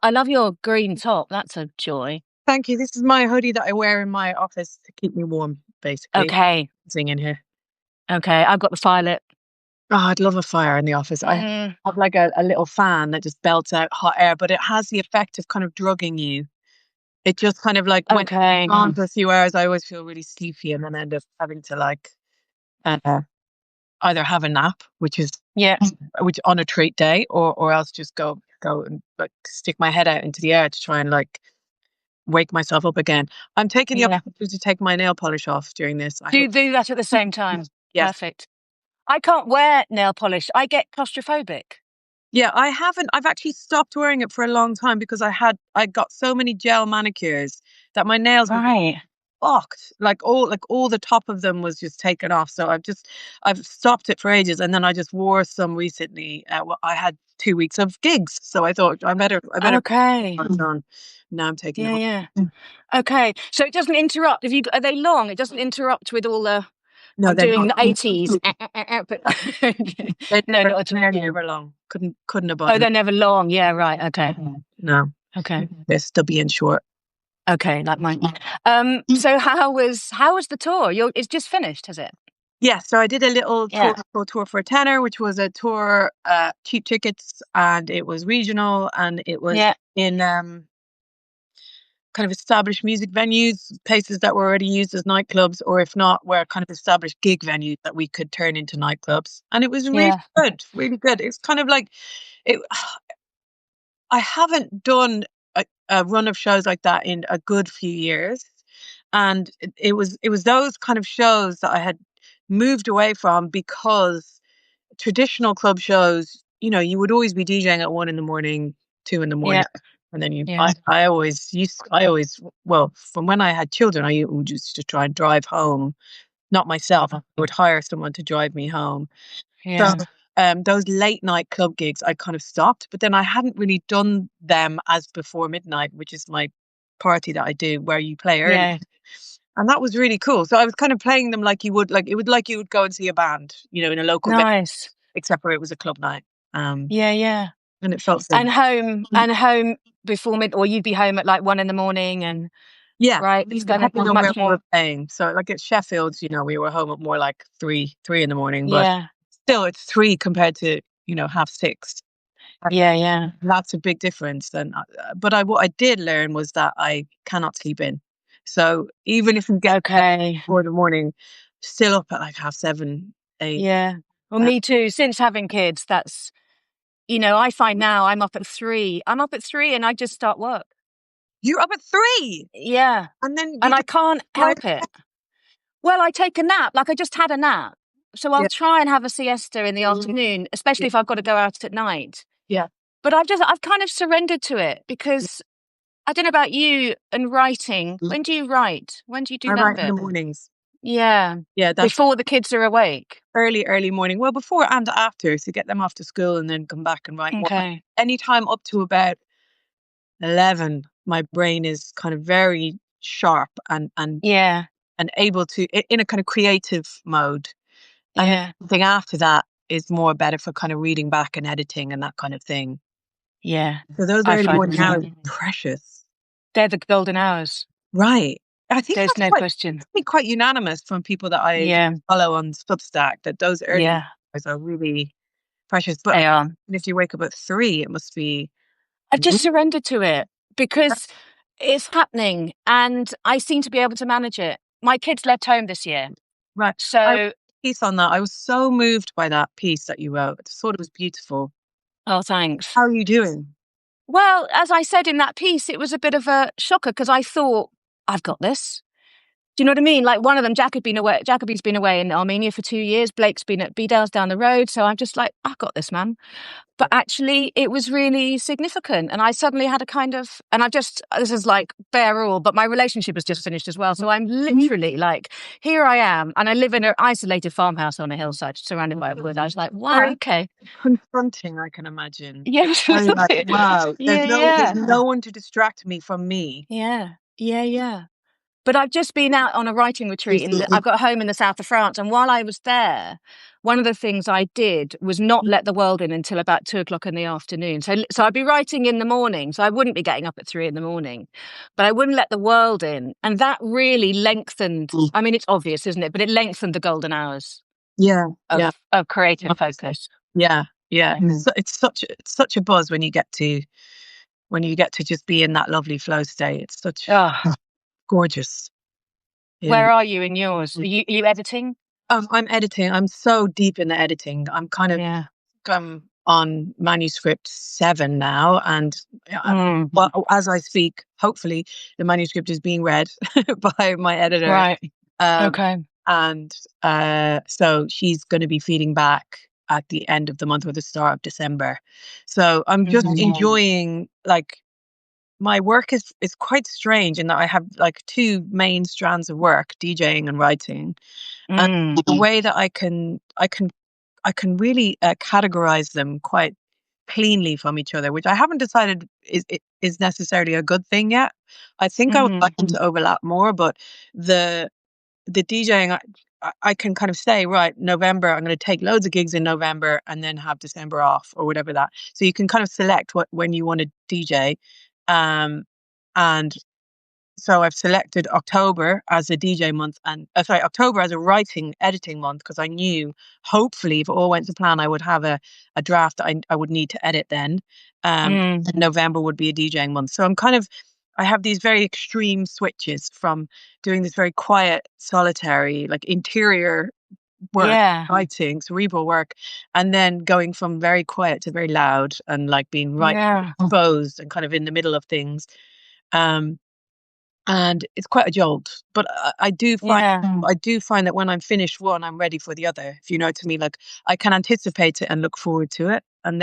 I love your green top. That's a joy. Thank you. This is my hoodie that I wear in my office to keep me warm, basically. Okay. Sitting in here. Okay. I've got the violet. Oh, I'd love a fire in the office. I Mm, have like a little fan that just belts out hot air, but it has the effect of kind of drugging you. It just kind of like when it's okay. on for a few hours, I always feel really sleepy and then end up having to like uh, either have a nap, Yeah. which on a treat day, or else just go and like stick my head out into the air to try and like wake myself up again. I'm taking the Yeah. opportunity to take my nail polish off during this. I Do you hope. do that at the same time? Yes. Perfect. I can't wear nail polish. I get claustrophobic. Yeah, I haven't. I've actually stopped wearing it for a long time because I got so many gel manicures that my nails were Right. fucked. Like all the top of them was just taken off. So I've stopped it for ages, and then I just wore some recently. Well, I had 2 weeks of gigs, so I thought I better Okay. put it on. Now I'm taking it Yeah, off. yeah. Okay. So it doesn't interrupt. Are they long? It doesn't interrupt with all the. No, I'm they're doing not. the 80s. But no, not at They're all. never long. Couldn't abide Oh, them. they're never long. Yeah, right. Okay. No, Okay. they're stubby and short. Okay, like mine. So how was the tour? It's just finished, has it? Yeah, so I did a little Yeah. tour for a tenner, which was a tour, cheap tickets, and it was regional, and it was Yeah. in kind of established music venues, places that were already used as nightclubs, or if not, were kind of established gig venues that we could turn into nightclubs. And it was really Yeah. good, really good. It's kind of like it. I haven't done a run of shows like that in a good few years, and it was those kind of shows that I had moved away from because traditional club shows, you would always be DJing at 1 in the morning, 2 in the morning, Yeah. and then Yeah. I always, well, from when I had children, I would used to try and drive home, not myself. I would hire someone to drive me home. So Yeah. those late night club gigs, I kind of stopped, but then I hadn't really done them as before midnight, which is my party that I do where you play early. Yeah. And that was really cool. So I was kind of playing them like like you would go and see a band, in a local venue, Nice. except for it was a club night. Yeah, yeah. And it felt good. And home before or you'd be home at like 1 in the morning and Yeah, right. It's kind of depending on where much we were more. playing. So like at Sheffield, we were home at more like three in the morning, but Yeah. still it's three compared to, 6:30. Yeah, yeah. That's a big difference. But what I did learn was that I cannot sleep in. So even if you get Okay. 4 in the morning, still up at like half 7, 8. Yeah. Well, Uh, me too. Since having kids, I find now I'm up at 3. I'm up at 3 and I just start work. you're up at 3, Yeah. and then you And I just can't right. help it. Well, I take a nap. Like I just had a nap. So I'll Yeah, try and have a siesta in the afternoon, especially yeah, if I've got to go out at night. yeah. But I've kind of surrendered to it because I don't know about you and writing. When do you write? When do you do I that write in the bit? mornings. Yeah. Yeah, that's Before the kids are awake. early morning. Well, before and after, to get them off to school and then come back and write more. Okay. Anytime up to about 11, my brain is kind of very sharp Yeah. and able to in a kind of creative mode. And then Yeah. anything after that is more better for kind of reading back and editing and that kind of thing. Yeah. So those I early find morning hours are precious. they're the golden hours. Right. I think There's that's no question. quite unanimous from people that I Yeah. follow on Substack, that those early Yeah. hours are really precious. But They are. if you wake up at 3, it must be. I've just surrendered to it because it's happening and I seem to be able to manage it. My kids left home this year. Right. I wrote So, a piece on that. I was so moved by that piece that you wrote. I thought it was beautiful. oh, thanks. How are you doing? Well, as I said in that piece, it was a bit of a shocker because I thought, I've got this. Do you know what I mean? Like one of them, Jacoby's been away in Armenia for 2 years. Blake's been at B-Dale's down the road. So I'm just like, I've got this, man. But actually, it was really significant. And I suddenly had a kind of, and this is like bare all, but my relationship has just finished as well. So I'm literally like, here I am. And I live in an isolated farmhouse on a hillside surrounded by wood. I was like, wow, Very okay. confronting, I can imagine. Yeah, Very like, wow, yeah, there's yeah. no one to distract me from me. Yeah, yeah, yeah. But I've just been out on a writing retreat I've got a home in the south of France. And while I was there, one of the things I did was not let the world in until about 2 o'clock in the afternoon. So I'd be writing in the morning. So I wouldn't be getting up at 3 in the morning, but I wouldn't let the world in. And that really lengthened. I mean, it's obvious, isn't it? But it lengthened the golden hours Yeah, yeah, of creative focus. yeah, yeah. It's such a buzz when you get to just be in that lovely flow state. It's such Oh, gorgeous. Yeah. where are you in yours? Are you editing? I'm editing. I'm so deep in the editing. Yeah. I'm on manuscript 7 now, and well, as I speak, hopefully the manuscript is being read by my editor. Right. Um, Okay. and so she's going to be feeding back at the end of the month or the start of December. So I'm just enjoying, like, my work is quite strange in that I have like two main strands of work, DJing and writing. And the way that I can really categorize them quite cleanly from each other, which I haven't decided is necessarily a good thing yet. I think I would like them to overlap more, but the DJing, I can kind of say, right, November, I'm going to take loads of gigs in November and then have December off or whatever that. So you can kind of select when you want to DJ. Um, and so I've selected October as a DJ month and October as a writing editing month, because I knew hopefully if it all went to plan, I would have a draft that I would need to edit then. And November would be a DJing month. So I have these very extreme switches from doing this very quiet, solitary, like interior work, Yeah. writing, cerebral work, and then going from very quiet to very loud and like being right Yeah. exposed and kind of in the middle of things. Um, and it's quite a jolt. But Yeah. I do find that when I'm finished one, I'm ready for the other. If you know what I mean, like I can anticipate it and look forward to it. And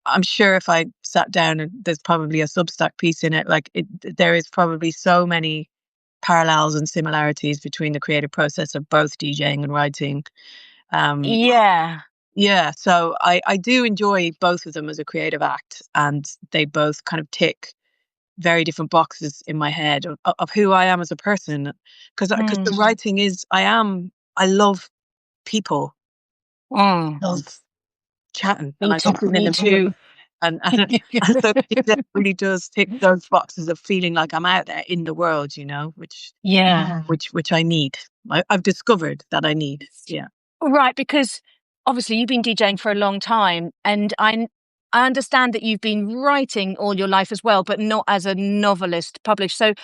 I'm sure if I sat down and there's probably a Substack piece in it, there is probably so many parallels and similarities between the creative process of both DJing and writing. Um, Yeah. yeah, so I do enjoy both of them as a creative act, and they both kind of tick very different boxes in my head of who I am as a person. Because the writing is, I love people, love chatting, and Me I love being in me the middle. too. And so it really does tick those boxes of feeling like I'm out there in the world, Yeah. which I need. I've discovered that I need. Yeah. Right, because obviously you've been DJing for a long time, and I understand that you've been writing all your life as well, but not as a novelist published. So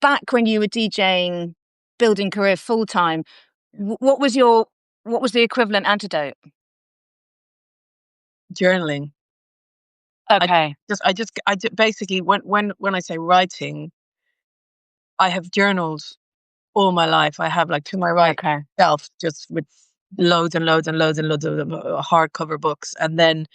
back when you were DJing, building career full time, what was the equivalent antidote? Journaling. I Okay. I just basically, when I say writing, I have journaled all my life. I have, like, to my right Okay. shelf, just with loads and loads and loads and loads of hardcover books, and then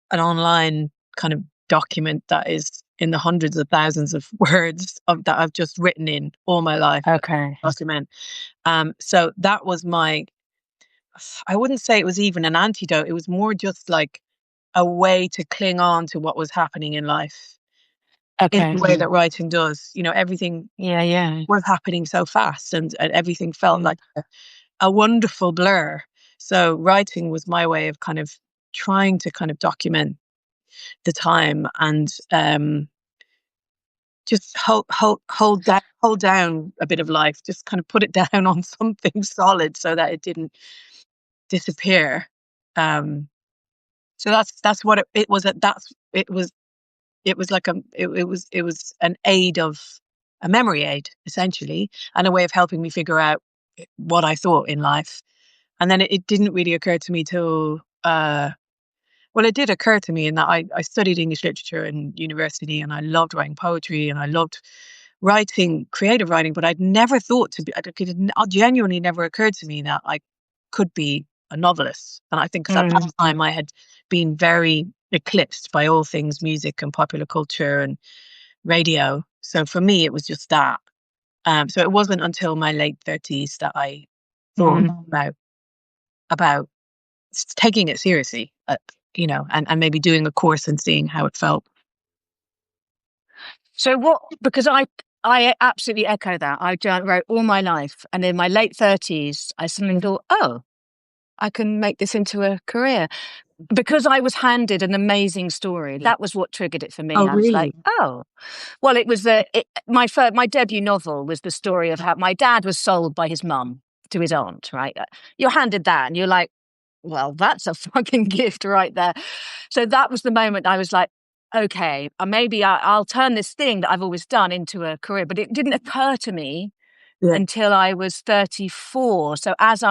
an online kind of document that is in the hundreds of thousands of words that I've just written in all my life. Okay. Document. So that was I wouldn't say it was even an antidote. It was more just like a way to cling on to what was happening in life in Okay. the way that writing does. Everything Yeah, yeah. was happening so fast, and everything felt like a wonderful blur. So writing was my way of kind of trying to kind of document the time, and just hold down a bit of life, just kind of put it down on something solid so that it didn't disappear. Um, so that's what it was. It was like it was an aid of a memory aid, essentially, and a way of helping me figure out what I thought in life. And then it didn't really occur to me till well, it did occur to me in that I studied English literature in university, and I loved writing poetry, and I loved writing, creative writing, but I'd never thought to be, like, it genuinely never occurred to me that I could be a novelist. And I think because at that time I had been very eclipsed by all things music and popular culture and radio. So for me, it was just that. So it wasn't until my late 30s that I thought about taking it seriously, and maybe doing a course and seeing how it felt. So because I absolutely echo that. I wrote all my life, and in my late 30s, I suddenly thought, oh, I can make this into a career. Because I was handed an amazing story. That was what triggered it for me. Oh, I was really? like, oh, well, it was my debut novel was the story of how my dad was sold by his mum to his aunt, right? You're handed that and you're like, well, that's a fucking gift right there. So that was the moment I was like, okay, maybe I'll turn this thing that I've always done into a career. But it didn't occur to me Yeah. until I was 34. So as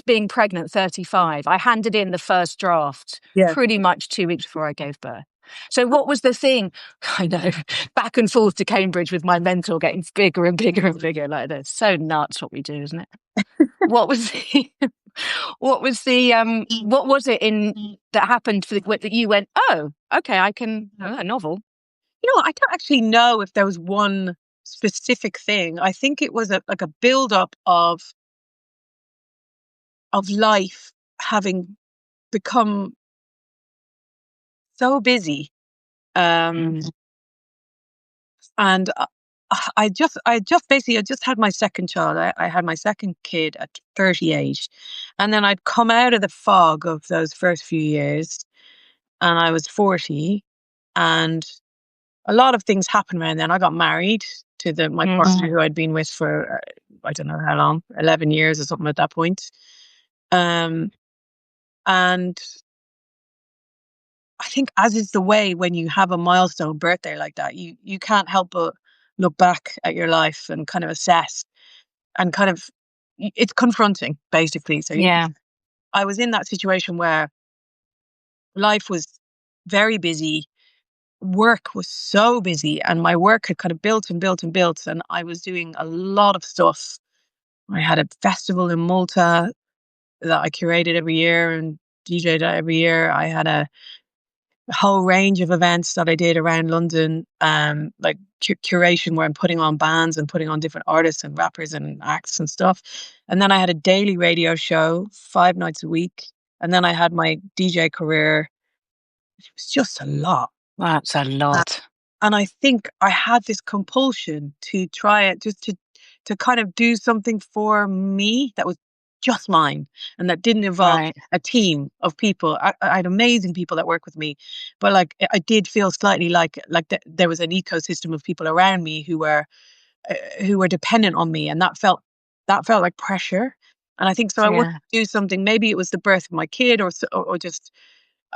being pregnant, 35, I handed in the first draft Yeah. pretty much 2 weeks before I gave birth. So what was the thing? I know, back and forth to Cambridge with my mentor getting bigger and bigger and bigger like this. So nuts what we do, isn't it? What was the, what was it in that happened that you went, oh, okay, I can, a novel. I don't actually know if there was one specific thing. I think it was like a build up of life having become so busy. Mm. And I just had my second child. I had my second kid at 38. And then I'd come out of the fog of those first few years and I was 40. And a lot of things happened around then. I got married to my partner who I'd been with for, I don't know how long, 11 years or something at that point. Um, and I think, as is the way when you have a milestone birthday like that, you can't help but look back at your life and kind of assess and kind of it's confronting basically. So Yeah. I was in that situation where life was very busy, work was so busy, and my work had kind of built and built and built, and I was doing a lot of stuff. I had a festival in Malta that I curated every year and DJed at every year. I had a whole range of events that I did around London, like curation where I'm putting on bands and putting on different artists and rappers and acts and stuff. And then I had a daily radio show 5 nights a week. And then I had my DJ career. It was just a lot. That's a lot. And I think I had this compulsion to try it, just to kind of do something for me that was just mine and that didn't involve Right. a team of people. I had amazing people that work with me, but like I did feel slightly like there was an ecosystem of people around me who were dependent on me, and that felt like pressure. And I think so. I wanted Yeah. to do something. Maybe it was the birth of my kid, or just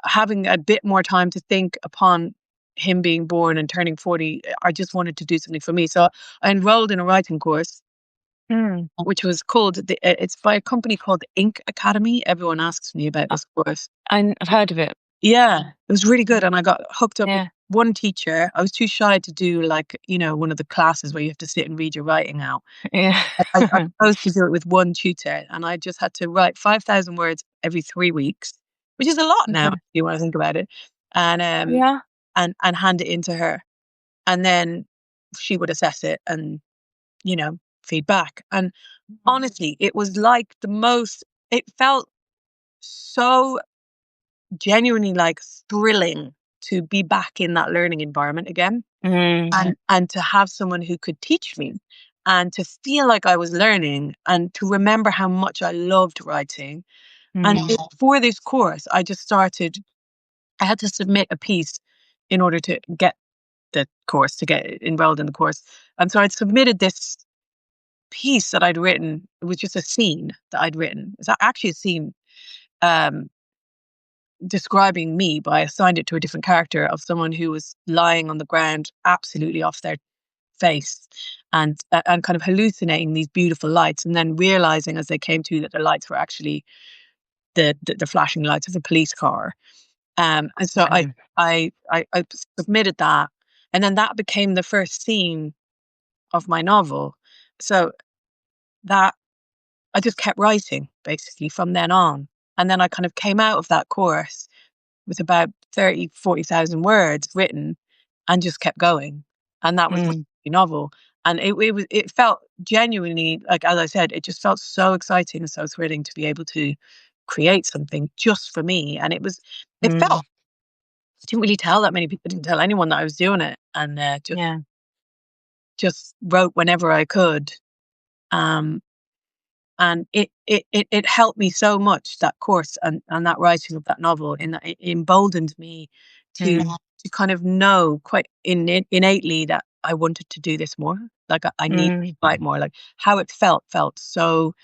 having a bit more time to think upon him being born and turning 40. I just wanted to do something for me. So I enrolled in a writing course, Mm. which was called, it's by a company called Ink Academy. Everyone asks me about this course. I've heard of it. Yeah, it was really good. And I got hooked up with Yeah. one teacher. I was too shy to do like, one of the classes where you have to sit and read your writing out. Yeah. I chose to do it with one tutor, and I just had to write 5,000 words every 3 weeks, which is a lot now, if you want to think about it. And Yeah. and hand it in to her. And then she would assess it and, feedback. And honestly, it was like it felt so genuinely like thrilling to be back in that learning environment again, and to have someone who could teach me and to feel like I was learning and to remember how much I loved writing. And for this course, I had to submit a piece in order to get the course, to get enrolled in the course. And so I'd submitted this piece that I'd written. It was just a scene that I'd written. It's actually a scene um, describing me, but I assigned it to a different character of someone who was lying on the ground, absolutely off their face, and kind of hallucinating these beautiful lights, and then realizing as they came to that the lights were actually the flashing lights of a police car. And so I submitted that, and then that became the first scene of my novel. So that I just kept writing basically from then on. And then I kind of came out of that course with about 40,000 words written and just kept going. And that was my novel. And it felt genuinely, like, as I said, it just felt so exciting and so thrilling to be able to create something just for me. And it felt, I didn't really tell that many people, I didn't tell anyone that I was doing it. And Yeah. just wrote whenever I could. Um, And it helped me so much, that course and that writing of that novel, in that it emboldened me to kind of know quite innately that I wanted to do this more. Like I need to write more. Like how it felt so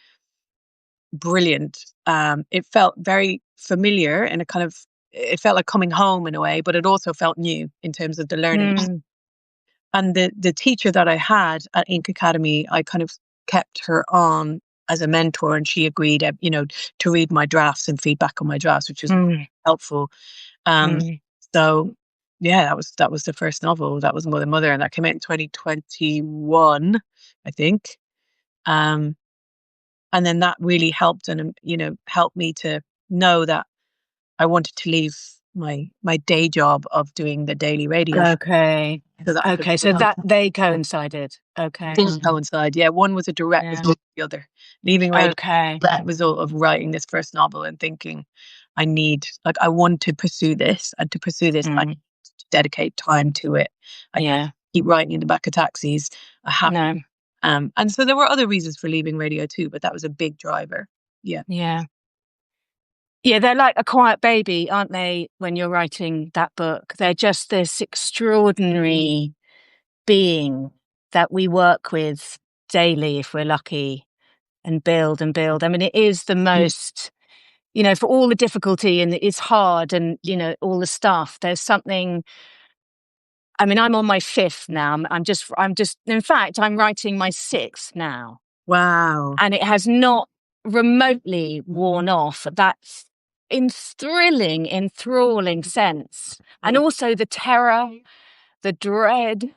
brilliant. It felt very familiar in a kind of, it felt like coming home in a way, but it also felt new in terms of the learning. And the teacher that I had at Ink Academy, I kind of kept her on as a mentor, and she agreed, to read my drafts and feedback on my drafts, which was helpful. So yeah, that was the first novel. That was Mother Mother, and that came out in 2021, I think. And then that really helped, and helped me to know that I wanted to leave my day job of doing the daily radio show. Okay. So that Okay. So that they coincided. Okay. Didn't coincide. Yeah, one was a direct result of the other. Leaving radio, Okay. direct result of writing this first novel and thinking, I want to pursue this, and to pursue this, I need to dedicate time to it. I can't keep writing in the back of taxis. I have. No. And so there were other reasons for leaving radio too, but that was a big driver. Yeah. Yeah. Yeah, they're like a quiet baby, aren't they, when you're writing that book? They're just this extraordinary being that we work with daily, if we're lucky, and build and build. I mean, it is the most, for all the difficulty, and it's hard, and, all the stuff, there's something. I mean, I'm on my fifth now. In fact, I'm writing my sixth now. Wow. And it has not remotely worn off that enthralling sense. And also the terror, the dread,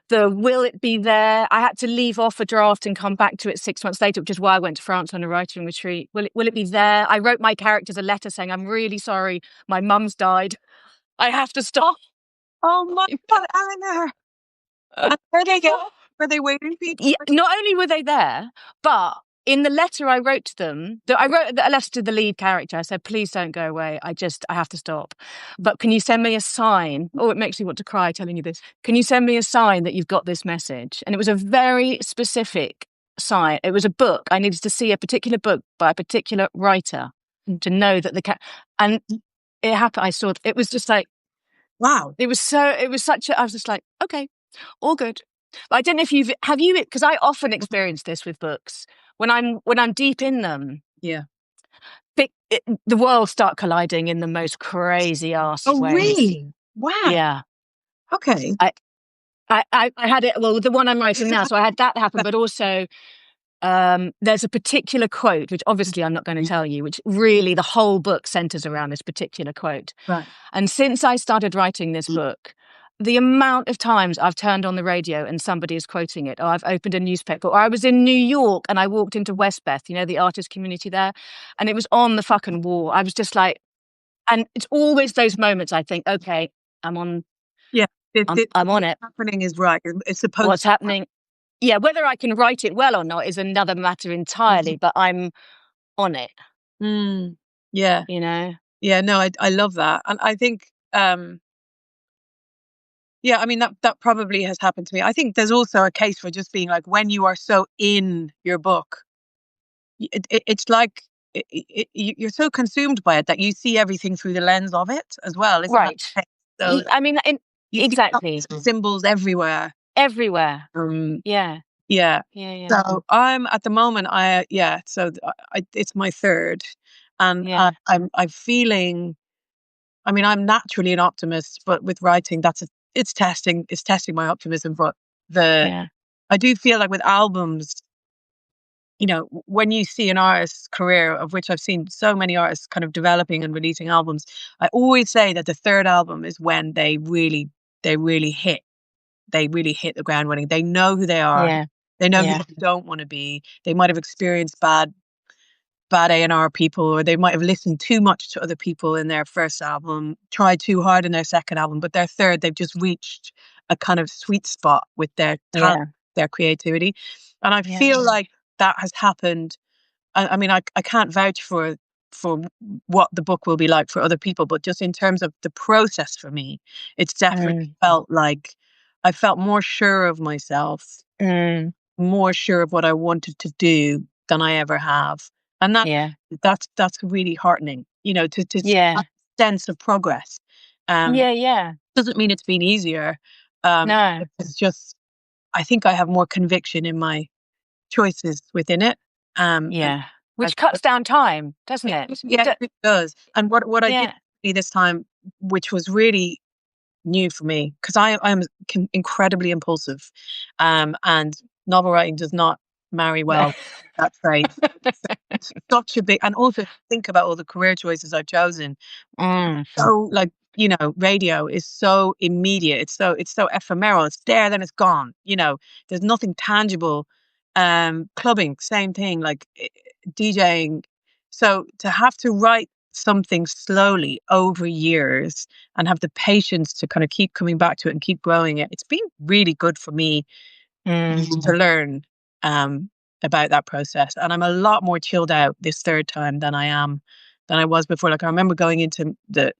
the will it be there? I had to leave off a draft and come back to it 6 months later, which is why I went to France on a writing retreat. Will it be there? I wrote my characters a letter saying, I'm really sorry, my mum's died. I have to stop. Oh my God, Eleanor. Where they go? Were they waiting for you? Yeah, not only were they there, but in the letter I wrote to them, I wrote a letter to the lead character. I said, please don't go away. I have to stop. But can you send me a sign? Oh, it makes me want to cry telling you this. Can you send me a sign that you've got this message? And it was a very specific sign. It was a book. I needed to see a particular book by a particular writer to know that and it happened. I saw it was just like, wow. I was just like, okay, all good. But I don't know if have you, because I often experience this with books when I'm deep in them. Yeah. The worlds start colliding in the most crazy ass ways. Oh, really? Wow. Yeah. Okay. I had it. Well, the one I'm writing now, so I had that happen, but also there's a particular quote, which obviously I'm not going to tell you, which really the whole book centers around this particular quote. Right. And since I started writing this book, the amount of times I've turned on the radio and somebody is quoting it, or I've opened a newspaper, or I was in New York and I walked into Westbeth, the artist community there, and it was on the fucking wall. I was just like, and it's always those moments I think, okay, I'm on. Yeah. I'm on it. What's happening is right. It's supposed. What's happening? Yeah, whether I can write it well or not is another matter entirely, but I'm on it. Yeah. Yeah, no, I love that. And I think, yeah, I mean, that probably has happened to me. I think there's also a case for just being like, when you are so in your book, it's like you're so consumed by it that you see everything through the lens of it as well. Isn't Right. So I mean, you exactly. see symbols everywhere. Everywhere. Yeah. So I'm at the moment, it's my third, and I'm feeling. I mean, I'm naturally an optimist, but with writing, it's testing my optimism. But I do feel like with albums, when you see an artist's career, of which I've seen so many artists kind of developing and releasing albums, I always say that the third album is when they really hit the ground running. They know who they are. Yeah. They know who they don't want to be. They might have experienced bad A&R people, or they might have listened too much to other people in their first album, tried too hard in their second album, but their third, they've just reached a kind of sweet spot with their talent, their creativity. And I feel like that has happened. I mean, I can't vouch for what the book will be like for other people, but just in terms of the process for me, it's definitely felt like I felt more sure of myself, more sure of what I wanted to do, than I ever have. And that's really heartening, to Yeah. have a sense of progress. Yeah. Doesn't mean it's been easier. No. It's just, I think I have more conviction in my choices within it. And Yeah. as, Which cuts down time, doesn't it? yeah, it does. And what I did Yeah. see this time, which was really new for me, because I'm incredibly impulsive, and novel writing does not marry well with that trait. It's such a big, and also think about all the career choices I've chosen. Mm. So, like, radio is so immediate. It's so ephemeral. It's there, then it's gone. There's nothing tangible. Clubbing, same thing. Like, DJing. So to have to write something slowly over years and have the patience to kind of keep coming back to it and keep growing it, it's been really good for me to learn about that process. And I'm a lot more chilled out this third time than I was before. Like, I remember going into the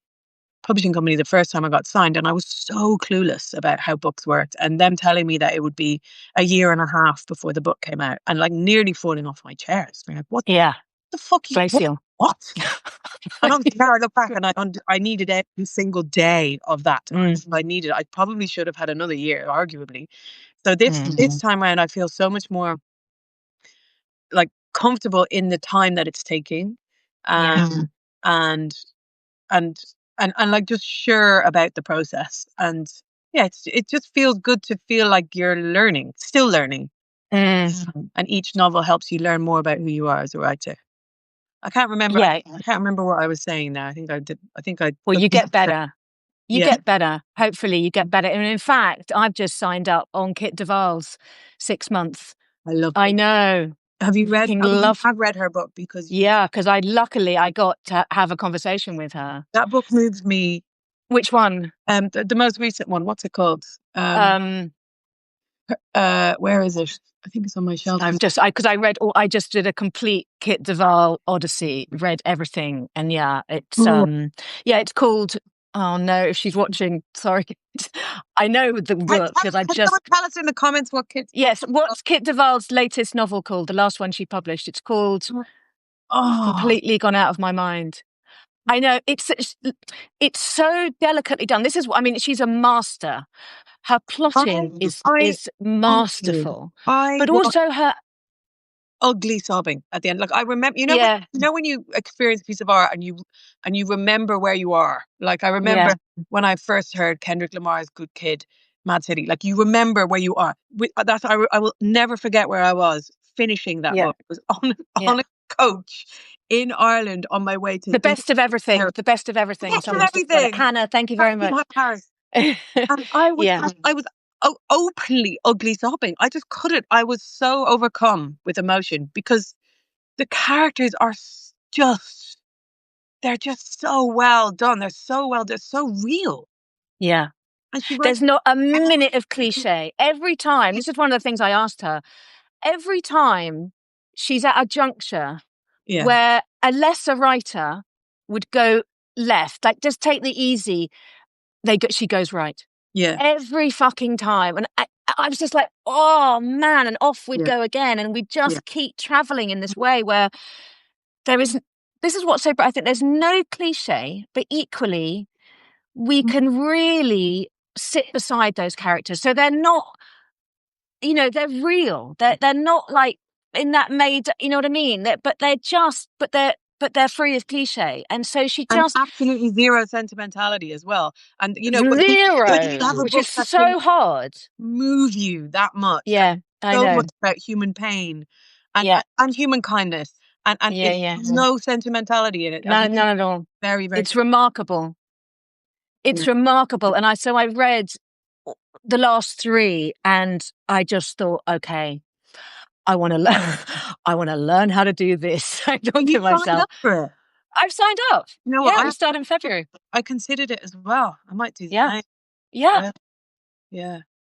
publishing company the first time I got signed, and I was so clueless about how books worked, and them telling me that it would be a year and a half before the book came out, and like nearly falling off my chairs. Like, what Yeah. the fuck? Bless you. What? And obviously now I look back and I needed every single day of that. I needed. I probably should have had another year, arguably. So this time around, I feel so much more like comfortable in the time that it's taking, Yeah. and and and like just sure about the process. And yeah, it just feels good to feel like you're still learning. And each novel helps you learn more about who you are as a writer. I can't remember. Yeah. I can't remember what I was saying now. I think I did. I think I. Well, you get better. You Yeah, get better. Hopefully you get better. And in fact, I've just signed up on Kit Duvall's 6 months. I love I it. know. Have you read? Fucking You love. have read her book, because Yeah, because I got to have a conversation with her. that book moves me. Which one? The most recent one. What's it called? Um, Where is it? I think it's on my shelf. because I just did a complete Kit Duvall Odyssey, read everything, and it's called. Oh no, if she's watching, sorry. I know the book because Can someone tell us in the comments what kids? Yes, what's Kit Duvall's latest novel called? The last one she published. It's called. Completely gone out of my mind. I know it's so delicately done. This is what I mean. She's a master. Her plotting is masterful, but Was also her. ugly sobbing at the end. Like, I remember, Yeah, when you experience a piece of art and you remember where you are. Like, I remember when I first heard Kendrick Lamar's "Good Kid, Mad City." Like, you remember where you are. I will never forget where I was finishing that book. It was on a coach in Ireland on my way to the best of everything. The best of everything. Best of everything. Hannah, thank you very much. Paris. And I was openly ugly sobbing. I just couldn't. I was so overcome with emotion because the characters are they're just so well done. They're so real. Yeah. And There's not a minute of cliche. Every time, this is one of the things I asked her, every time she's at a juncture where a lesser writer would go left, like just take the easy, she goes right. Yeah. Every fucking time. And I was just like, oh man, and off we'd go again. And we'd just keep traveling in this way where this is what's so, I think there's no cliche, but equally we can really sit beside those characters. So they're not, they're real. They're not like in that made, you know what I mean? They're free of cliche. And so she just absolutely zero sentimentality as well. And zero, which is so hard. Move you that much. Yeah, I know. Much about human pain and human kindness. And there's no sentimentality in it. No, none at all. Very, very. It's remarkable. It's remarkable. And I read the last 3 and I just thought, okay, I want to learn. I want to learn how to do this. I thought to myself, signed up for it? I've signed up. I start in February. I considered it as well. I might do that. Yeah.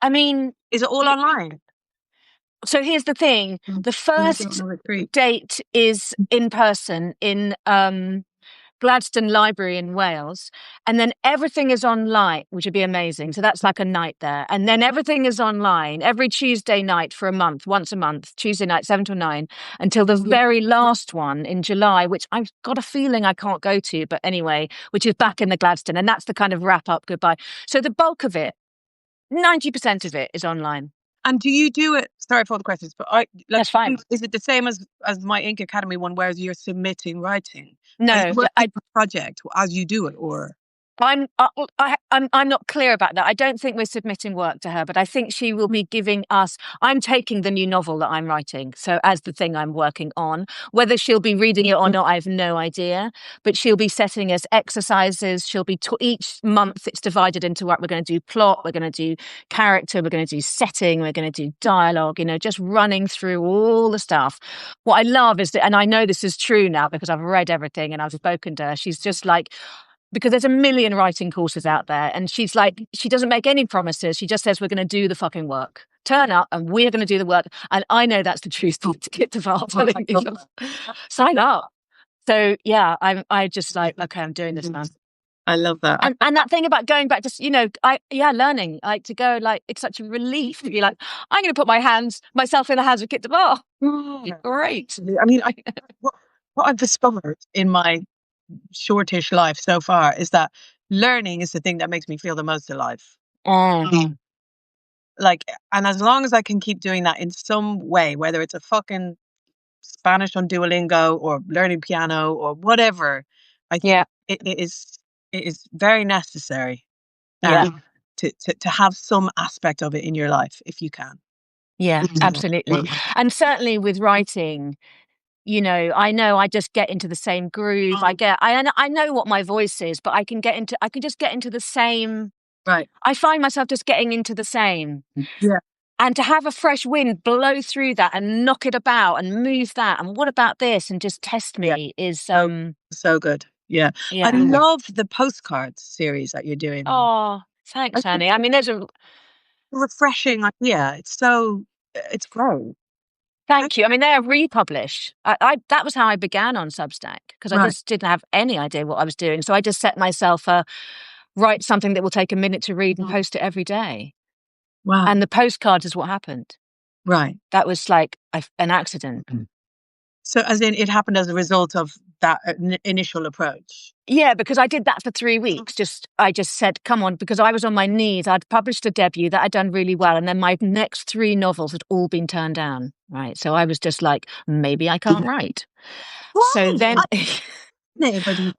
I mean, is it all online? So here's the thing: the first date is in person in Gladstone Library in Wales, and then everything is online, which would be amazing. So that's like a night there. And then everything is online every Tuesday night for a month, once a month, Tuesday night, 7 to 9, until the very last one in July, which I've got a feeling I can't go to, but anyway, which is back in the Gladstone. And that's the kind of wrap up goodbye. So the bulk of it, 90% of it is online. And do you do it? Sorry for all the questions, but That's fine. Is it the same as my Ink Academy one, where you're submitting writing? No, I project as you do it, or I'm not clear about that. I don't think we're submitting work to her, but I think she will be giving us. I'm taking the new novel that I'm writing, so as the thing I'm working on. Whether she'll be reading it or not, I have no idea. But she'll be setting us exercises. She'll be each month. It's divided into what we're going to do: plot, we're going to do character, we're going to do setting, we're going to do dialogue. Just running through all the stuff. What I love is that, and I know this is true now because I've read everything and I've spoken to her. She's just like, because there's a million writing courses out there, and she's like, she doesn't make any promises. She just says, we're going to do the fucking work. Turn up and we're going to do the work. And I know that's the truth. To get to telling you, sign up. So yeah, I just like, okay, I'm doing this now. I love that. And that thing about going back to, learning, like to go, like, it's such a relief to be like, I'm going to put myself in the hands of Kit de Bar. Great. I mean, what I've discovered in my shortish life so far is that learning is the thing that makes me feel the most alive. Like, and as long as I can keep doing that in some way, whether it's a fucking Spanish on Duolingo or learning piano or whatever, I think it is very necessary to have some aspect of it in your life if you can. Yeah, absolutely. And certainly with writing, I know I just get into the same groove. I know what my voice is, but I can just get into the same. Right. I find myself just getting into the same. Yeah. And to have a fresh wind blow through that and knock it about and move that and what about this and just test me is so good. Yeah. I love the postcards series that you're doing. Oh, thanks, Annie. I mean, there's a refreshing. It's great. Thank you. I mean, they're republished. That was how I began on Substack, because I just didn't have any idea what I was doing. So I just set myself write something that will take a minute to read and post it every day. Wow. And the postcards is what happened. Right. That was like an accident. So as in it happened as a result of that initial approach? Yeah, because I did that for 3 weeks. I just said, come on, because I was on my knees. I'd published a debut that I'd done really well. And then my next 3 novels had all been turned down. Right. So I was just like, maybe I can't write. What? So then...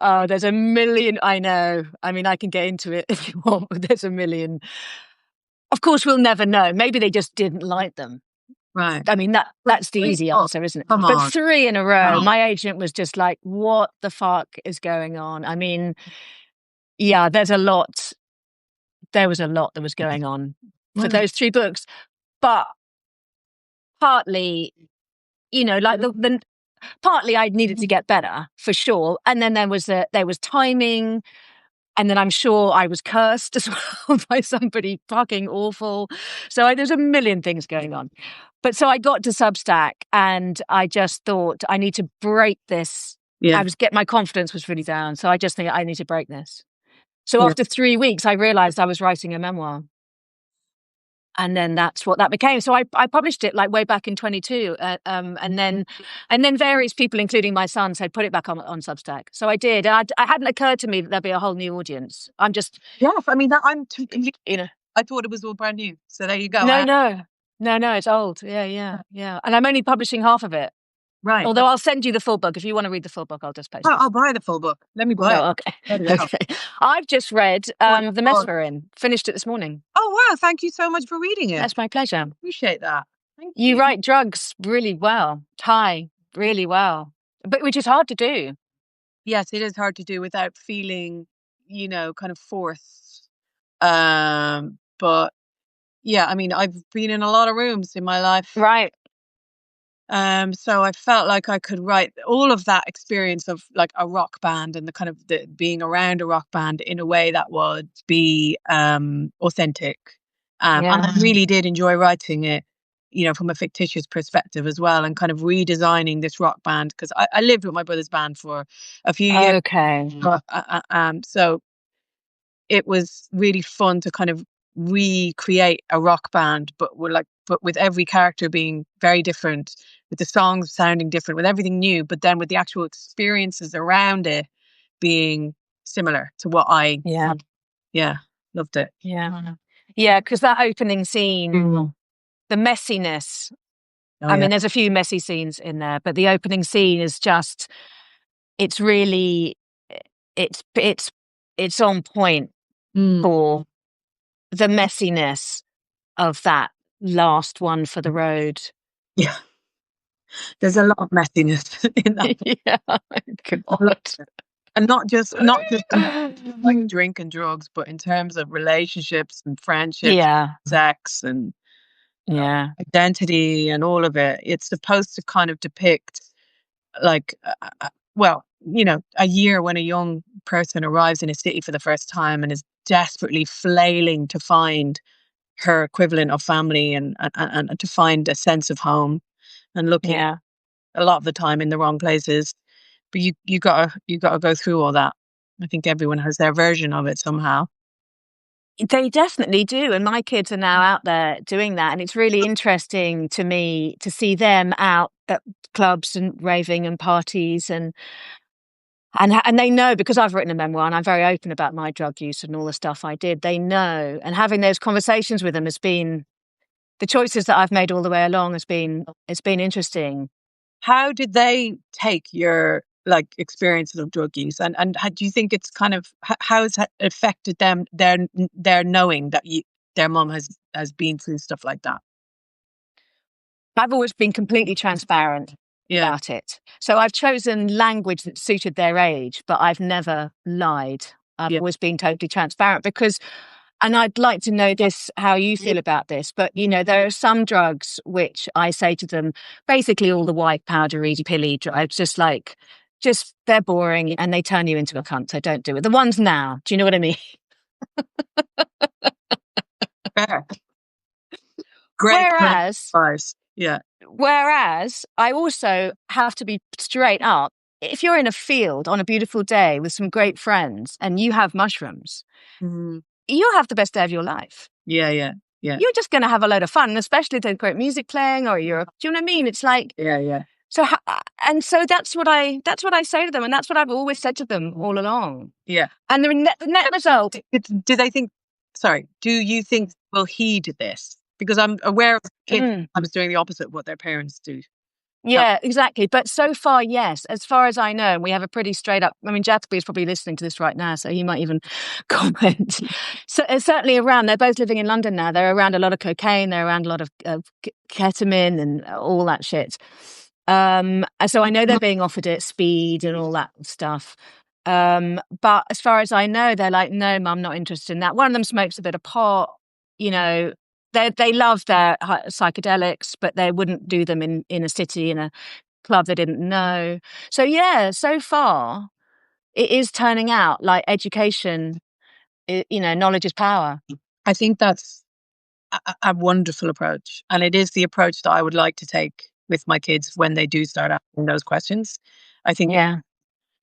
Oh, there's a million. I know. I mean, I can get into it if you want, but there's a million. Of course, we'll never know. Maybe they just didn't like them. Right. I mean, that's the easy answer, isn't it? Come on. But 3 in a row, my agent was just like, what the fuck is going on? I mean, yeah, there was a lot that was going on for those 3 books. But partly, like partly I needed to get better for sure. And then there was timing. And then I'm sure I was cursed as well by somebody fucking awful. So there's a million things going on. But so I got to Substack and I just thought I need to break this. Yeah. My confidence was really down. So I just think I need to break this. So after 3 weeks, I realized I was writing a memoir. And then that's what that became. So I published it like way back in 22. And then various people, including my son, said, put it back on Substack. So I did. And it hadn't occurred to me that there'd be a whole new audience. I'm just... Yeah, I mean, I thought it was all brand new. So there you go. No, it's old. Yeah. And I'm only publishing half of it. Right. Although I'll send you the full book. If you want to read the full book, I'll just post it. I'll buy the full book. Let me buy it. Okay. I've just read The Mess We're In. Finished it this morning. Oh, wow. Thank you so much for reading it. That's my pleasure. Appreciate that. Thank you. You write drugs really well. Thai really well. But which is hard to do. Yes, it is hard to do without feeling, kind of forced. But yeah, I mean, I've been in a lot of rooms in my life. Right. So I felt like I could write all of that experience of like a rock band and the kind of being around a rock band in a way that would be authentic. And I really did enjoy writing it. from a fictitious perspective as well, and kind of redesigning this rock band, because I lived with my brother's band for a few years. Okay. So it was really fun to kind of recreate a rock band, but with every character being very different, with the songs sounding different, with everything new, but then with the actual experiences around it being similar to what I had. Yeah, loved it. Yeah, because that opening scene, the messiness. I mean, there's a few messy scenes in there, but the opening scene is just, it's really, it's on point for the messiness of that last one for the road. Yeah. There's a lot of messiness in that. Yeah, God. And not just like drink and drugs, but in terms of relationships and friendships, sex and identity and all of it. It's supposed to kind of depict like, a year when a young person arrives in a city for the first time and is desperately flailing to find her equivalent of family and to find a sense of home, and looking a lot of the time in the wrong places. But you gotta go through all that. I think everyone has their version of it somehow. They definitely do, and my kids are now out there doing that, and it's really interesting to me to see them out at clubs and raving and parties, and they know, because I've written a memoir and I'm very open about my drug use and all the stuff I did. They know, and having those conversations with them has been, the choices that I've made all the way along it's been interesting. How did they take your experiences of drug use, and do you think it's kind of, how has it affected them, their knowing that their mum has been through stuff like that? I've always been completely transparent about it. So I've chosen language that suited their age, but I've never lied. I've always been totally transparent, because, and I'd like to know this, how you feel about this, but there are some drugs which I say to them, basically all the white powdery pilly drugs, just they're boring and they turn you into a cunt, so don't do it. The ones now, do you know what I mean? Fair. Great. Whereas I also have to be straight up. If you're in a field on a beautiful day with some great friends and you have mushrooms, you'll have the best day of your life. Yeah. You're just going to have a load of fun, especially if there's great music playing, or do you know what I mean? It's like, So, and so that's what I say to them, and that's what I've always said to them all along. Yeah. And the net result. Do they think? Sorry. Do you think will heed this? Because I'm aware of kids I was doing the opposite of what their parents do. Yeah, exactly. But so far, yes. As far as I know, we have a pretty straight up. I mean, Jacoby is probably listening to this right now, so he might even comment. So certainly around. They're both living in London now. They're around a lot of cocaine. They're around a lot of ketamine and all that shit. So I know they're being offered it, speed and all that stuff. But as far as I know, they're like, no, Mum, not interested in that. One of them smokes a bit of pot. They love their psychedelics, but they wouldn't do them in a city, in a club they didn't know. So yeah, so far it is turning out like education, knowledge is power. I think that's a wonderful approach. And it is the approach that I would like to take with my kids when they do start asking those questions. I think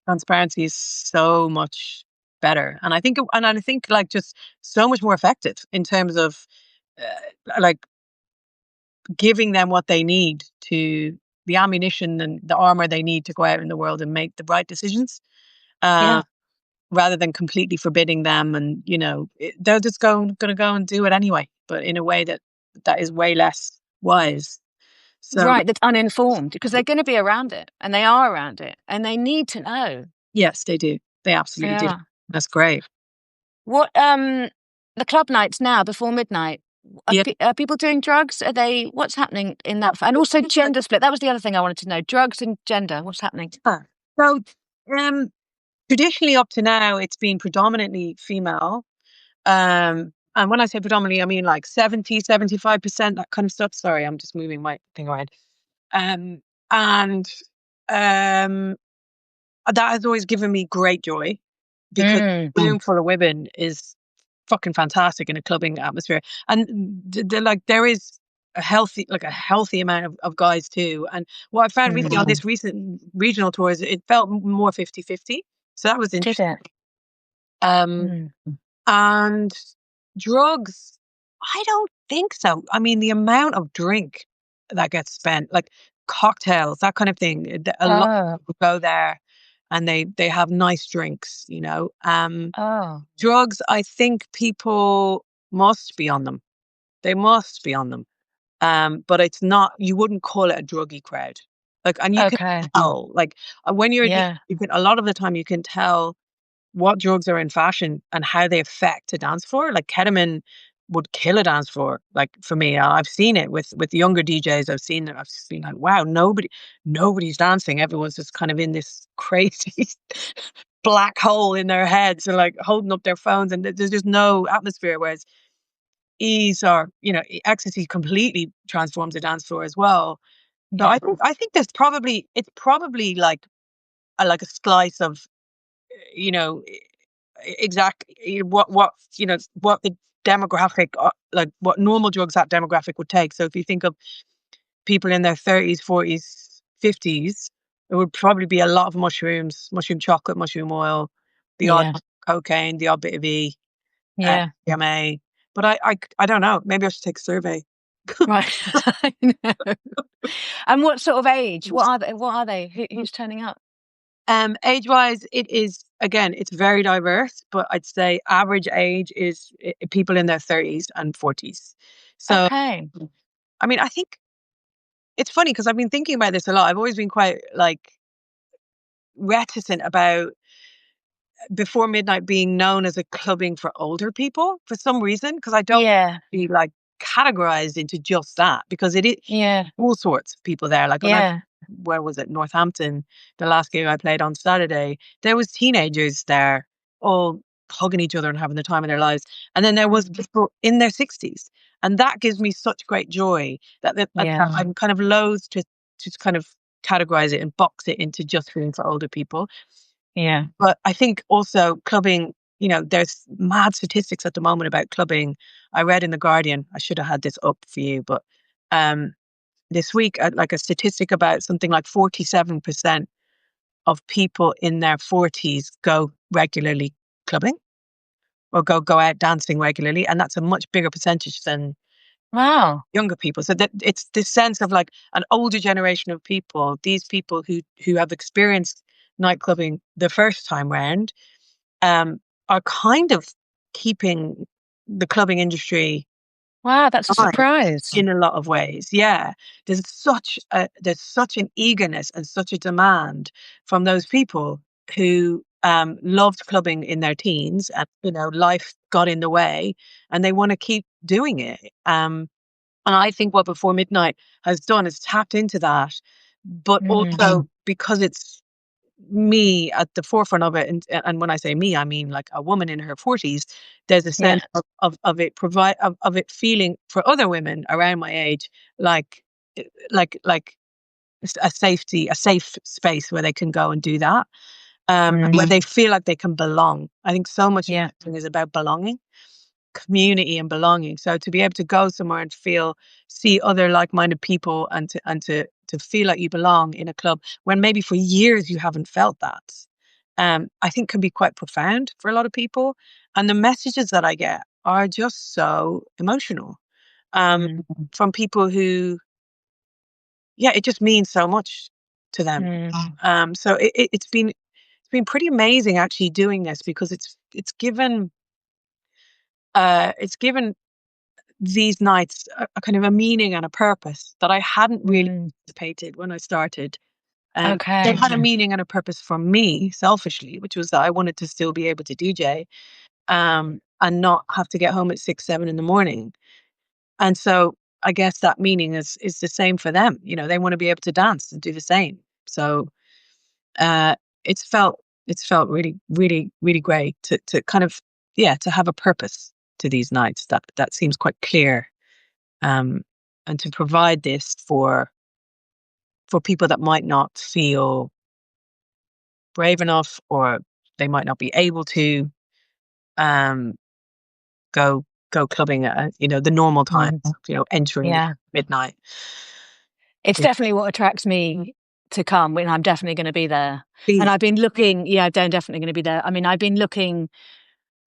transparency is so much better. And I think like just so much more effective in terms of like giving them what they need, to the ammunition and the armor they need to go out in the world and make the right decisions, rather than completely forbidding them. And they're just going to go and do it anyway, but in a way that is way less wise. So, right, that's uninformed, because they're going to be around it, and they are around it, and they need to know. Yes, they do. They absolutely do. That's great. What the club nights now before midnight? Are people doing drugs? What's happening in that? And also gender split. That was the other thing I wanted to know. Drugs and gender. What's happening? So, traditionally up to now, it's been predominantly female. And when I say predominantly, I mean like 70, 75%, that kind of stuff. Sorry, I'm just moving my thing around. And that has always given me great joy, because a room full of women is fucking fantastic in a clubbing atmosphere. And there is a healthy amount of guys too. And what I found recently on this recent regional tour is it felt more 50-50. So that was Did interesting. it? Um, Mm. and drugs, I don't think so. I mean, the amount of drink that gets spent, like cocktails, that kind of thing. A lot of Oh, people go there and they have nice drinks, you know. oh, Drugs, I think people must be on them. They must be on them. But it's not, you wouldn't call it a druggy crowd. Like, and you can okay. tell, like, when you're a DJ, Yeah, you can, a lot of the time you can tell what drugs are in fashion and how they affect a dance floor. Like ketamine would kill a dance floor. Like for me, I've seen it with younger DJs. I've seen it. I've just been like, wow, nobody's dancing. Everyone's just kind of in this crazy black hole in their heads and like holding up their phones, and there's just no atmosphere. Whereas ease or ecstasy completely transforms the dance floor as well. So yeah, I think it's probably like a slice of you know exactly what the demographic like what normal drugs that demographic would take. So if you think of people in their 30s, 40s, 50s, it would probably be a lot of mushrooms, mushroom chocolate, mushroom oil, the odd yeah, cocaine, the odd bit of yeah. MDMA. But I don't know. Maybe I should take a survey. Right. I know. And what sort of age? What are they? What are they? Who's turning up? Age-wise, it is again, it's very diverse, but I'd say average age is people in their 30s and 40s. So, Okay. I mean, I think it's funny because I've been thinking about this a lot. I've always been quite like reticent about before midnight being known as a clubbing for older people for some reason, because I don't Yeah, be like categorized into just that, because it is yeah, all sorts of people there. Like when I yeah, where was it? Northampton, the last gig I played on Saturday, there was teenagers there all hugging each other and having the time of their lives. And then there was people in their 60s. And that gives me such great joy that yeah, I'm kind of loath to kind of categorize it and box it into just being for older people. yeah. But I think also clubbing, there's mad statistics at the moment about clubbing. I read in The Guardian, I should have had this up for you, but um, this week, like a statistic about something like 47% of people in their 40s go regularly clubbing or go out dancing regularly. And that's a much bigger percentage than Wow. younger people. So that it's this sense of like an older generation of people, these people who have experienced night clubbing the first time round, um, are kind of keeping the clubbing industry Wow, that's a alive surprise. in a lot of ways. Yeah, there's such an eagerness and such a demand from those people who loved clubbing in their teens, and life got in the way, and they want to keep doing it. And I think what Before Midnight has done is tapped into that, but Mm, also because it's me at the forefront of it, and when I say me, I mean like a woman in her 40s. There's a yeah. sense of it of it feeling for other women around my age like like a safe space where they can go and do that, where Mm, they feel like they can belong. I think so much of yeah. dancing is about belonging, community and belonging. So to be able to go somewhere and see other like-minded people, and to feel like you belong in a club when maybe for years you haven't felt that, I think can be quite profound for a lot of people. And the messages that I get are just so emotional, um, Mm, from people who, yeah, it just means so much to them. mm, So it's been pretty amazing actually doing this, because it's given these nights a kind of a meaning and a purpose that I hadn't really mm. anticipated when I started. They Okay. had a meaning and a purpose for me selfishly, which was that I wanted to still be able to DJ, and not have to get home at 6, 7 in the morning. And so I guess that meaning is the same for them. They want to be able to dance and do the same. So uh, it's felt it's felt really, really, really great to kind of, yeah, to have a purpose to these nights that seems quite clear, um, and to provide this for people that might not feel brave enough, or they might not be able to um, go go clubbing at, the normal time, entering midnight. It's definitely what attracts me to come when I'm definitely going to be there. Please. And I've been looking, I'm definitely going to be there. I mean, I've been looking,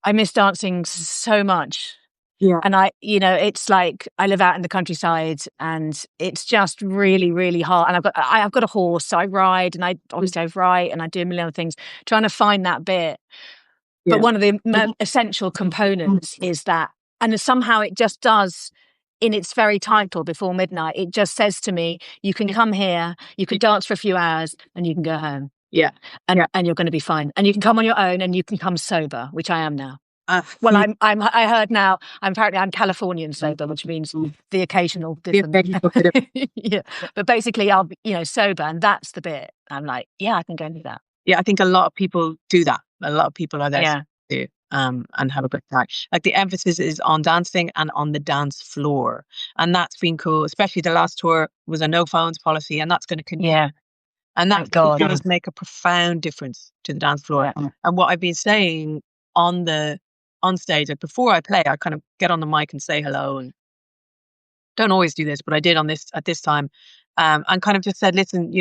I miss dancing so much. Yeah. And it's like I live out in the countryside and it's just really, really hard. And I've got a horse, so I ride and I write and I do a million other things, trying to find that bit. Yeah. But one of the essential components is that, and somehow it just does, in its very title, Before Midnight, it just says to me, you can come here, you can dance for a few hours and you can go home. Yeah. And you're going to be fine. And you can come on your own and you can come sober, which I am now. Well, I heard now, apparently I'm Californian sober, which means the occasional different. Yeah. But basically I'll be, sober, and that's the bit. I'm like, yeah, I can go and do that. Yeah, I think a lot of people do that. A lot of people are there to and have a good time. Like the emphasis is on dancing and on the dance floor. And that's been cool. Especially the last tour was a no phones policy, and that's going to continue. Yeah. And that does make a profound difference to the dance floor. Yeah. And what I've been saying on stage, like before I play, I kind of get on the mic and say hello, and don't always do this, but I did at this time, and kind of just said, listen,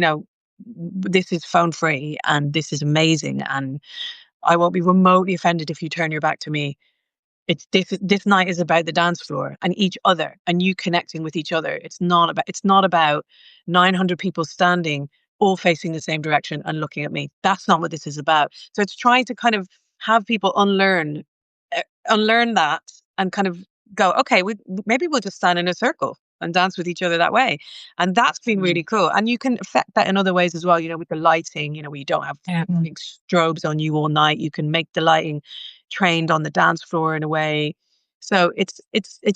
this is phone free and this is amazing, and I won't be remotely offended if you turn your back to me. It's this night is about the dance floor and each other and you connecting with each other. It's not about 900 people standing all facing the same direction and looking at me. That's not what this is about. So it's trying to kind of have people unlearn that and kind of go, okay, maybe we'll just stand in a circle and dance with each other that way. And that's been really cool. And you can affect that in other ways as well, with the lighting, where you don't have big strobes on you all night. You can make the lighting trained on the dance floor in a way. So it's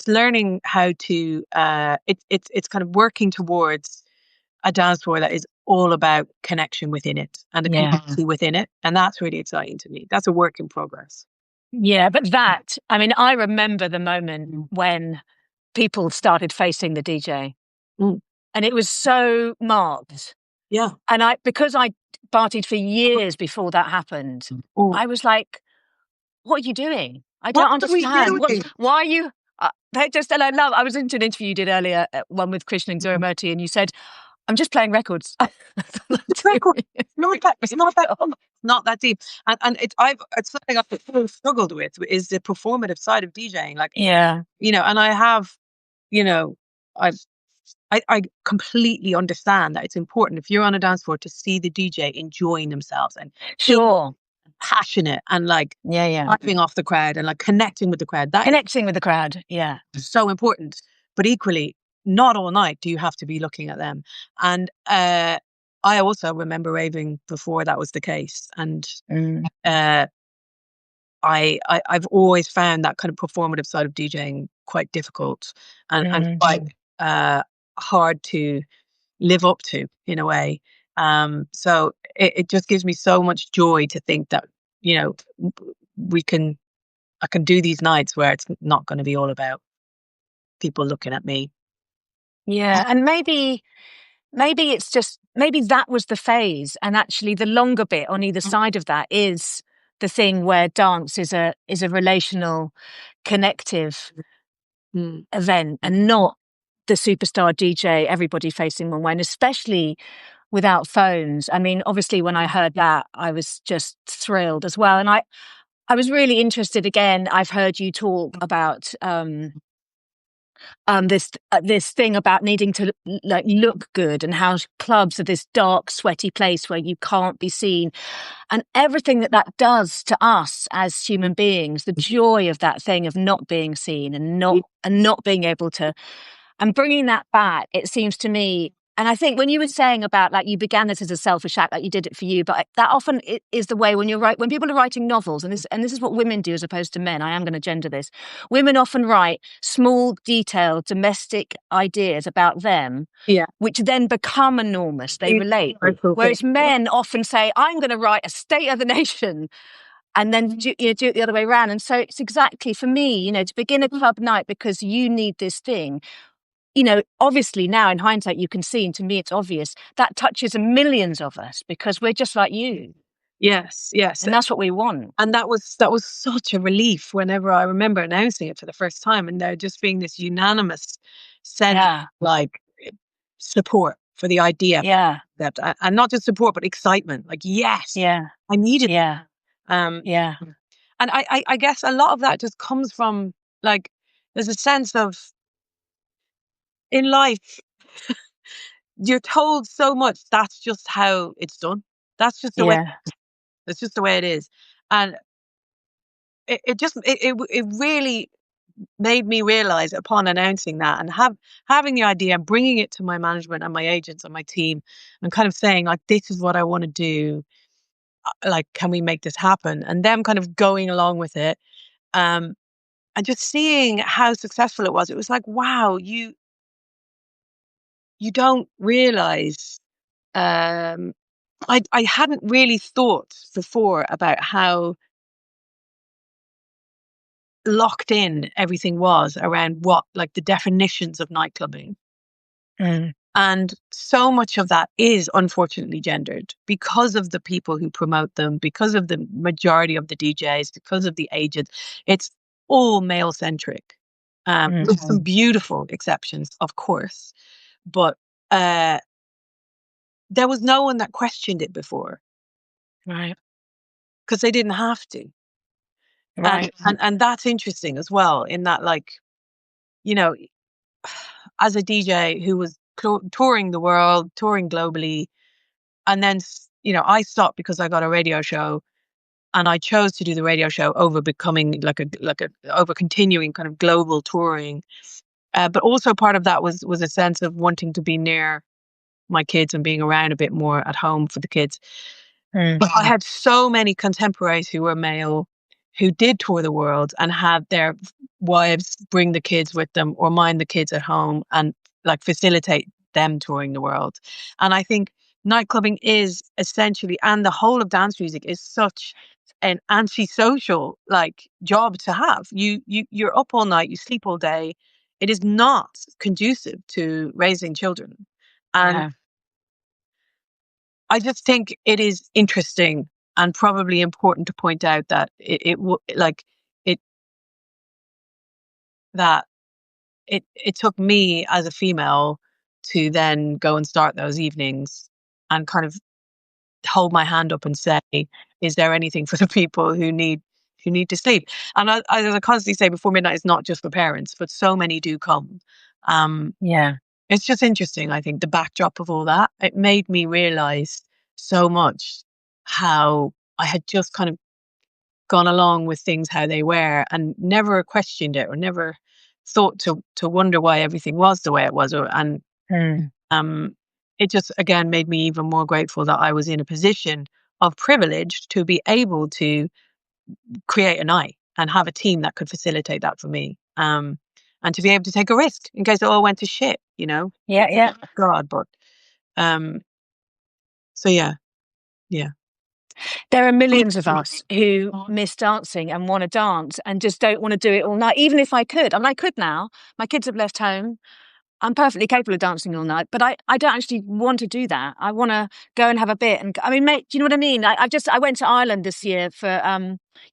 learning how to, it's kind of working towards a dance floor that is all about connection within it and the community within it. And that's really exciting to me. That's a work in progress. Yeah, but I remember the moment when people started facing the DJ. And it was so marked. Yeah. And because I partied for years before that happened, I was like, what are you doing? I don't understand. Why are you... I was into an interview you did earlier, one with Krishna and Zuramurti, and you said, I'm just playing records. It's not that deep. And it's something I've struggled with, is the performative side of DJing. Like, and I have, I completely understand that it's important if you're on a dance floor to see the DJ enjoying themselves and passionate and like hyping off the crowd and like connecting with the crowd. Connecting with the crowd, so important. But equally, not all night do you have to be looking at them. And I also remember raving before that was the case. And I've always found that kind of performative side of DJing quite difficult and quite hard to live up to in a way. So it just gives me so much joy to think that, I can do these nights where it's not going to be all about people looking at me. Yeah. And maybe it's just, maybe that was the phase. And actually the longer bit on either side of that is the thing where dance is a relational, connective event and not the superstar DJ, everybody facing one way, and especially without phones. I mean, obviously when I heard that, I was just thrilled as well. And I was really interested. Again, I've heard you talk about this thing about needing to like look good and how clubs are this dark, sweaty place where you can't be seen, and everything that does to us as human beings, the joy of that thing of not being seen and not being able to, and bringing that back, it seems to me. And I think when you were saying about like you began this as a selfish act, like you did it for you, but that often is the way when when people are writing novels, and this is what women do as opposed to men. I am going to gender this. Women often write small, detailed, domestic ideas about them, which then become enormous. They relate. Whereas men often say, "I'm going to write a state of the nation." And then do it the other way around. And so it's exactly for me, to begin a club night because you need this thing. Obviously now in hindsight, you can see, and to me it's obvious, that touches millions of us because we're just like you. Yes, yes. And that's what we want. And that was such a relief whenever I remember announcing it for the first time, and there just being this unanimous sense, Yeah. like, support for the idea, Yeah. that and not just support, but excitement. Like, yes, Yeah. I needed. Yeah. Um, Yeah. and I guess a lot of that just comes from, like, there's a sense of, in life, you're told so much that's just how it's done. That's just the way. Yeah. It's just the way it is, and it really made me realize upon announcing that, and having the idea and bringing it to my management and my agents and my team, and kind of saying, like, this is what I want to do, like, can we make this happen, and them kind of going along with it, um and just seeing how successful it was. It was like, wow, you don't realize, um I hadn't really thought before about how locked in everything was around what, like, the definitions of nightclubbing. Mm. And so much of that is unfortunately gendered because of the people who promote them, because of the majority of the DJs, because of the agents. It's all male centric, with some beautiful exceptions, of course. But there was no one that questioned it before, Right. because they didn't have to. Right. And that's interesting as well, in that, like, you know, as a DJ who was touring the world, touring globally, and then, I stopped because I got a radio show, and I chose to do the radio show over becoming over continuing kind of global touring. But also part of that was a sense of wanting to be near my kids and being around a bit more at home for the kids. But I had so many contemporaries who were male, who did tour the world and had their wives bring the kids with them or mind the kids at home and, like, facilitate them touring the world. And I think nightclubbing is essentially, and the whole of dance music is such an antisocial, like, job to have. You're up all night, you sleep all day. It is not conducive to raising children. And Yeah. I just think it is interesting and probably important to point out that like, it that it took me as a female to then go and start those evenings and kind of hold my hand up and say, is there anything for the people who need to sleep? And as I constantly say, before midnight is not just for parents, but so many do come. Um, Yeah. It's just interesting, I think, the backdrop of all that. It made me realize so much how I had just kind of gone along with things how they were and never questioned it, or never thought to wonder why everything was the way it was. Mm. Um, it just, again, made me even more grateful that I was in a position of privilege to be able to create a night and have a team that could facilitate that for me. And to be able to take a risk in case it all went to shit, Yeah. Yeah. God, but um, so yeah, yeah, There are millions of us who miss dancing and want to dance and just don't want to do it all night. Even if I could, I mean, I could now. My kids have left home. I'm perfectly capable of dancing all night, but I don't actually want to do that. I want to go and have a bit. And I mean, mate, do you know what I mean? I went to Ireland this year for,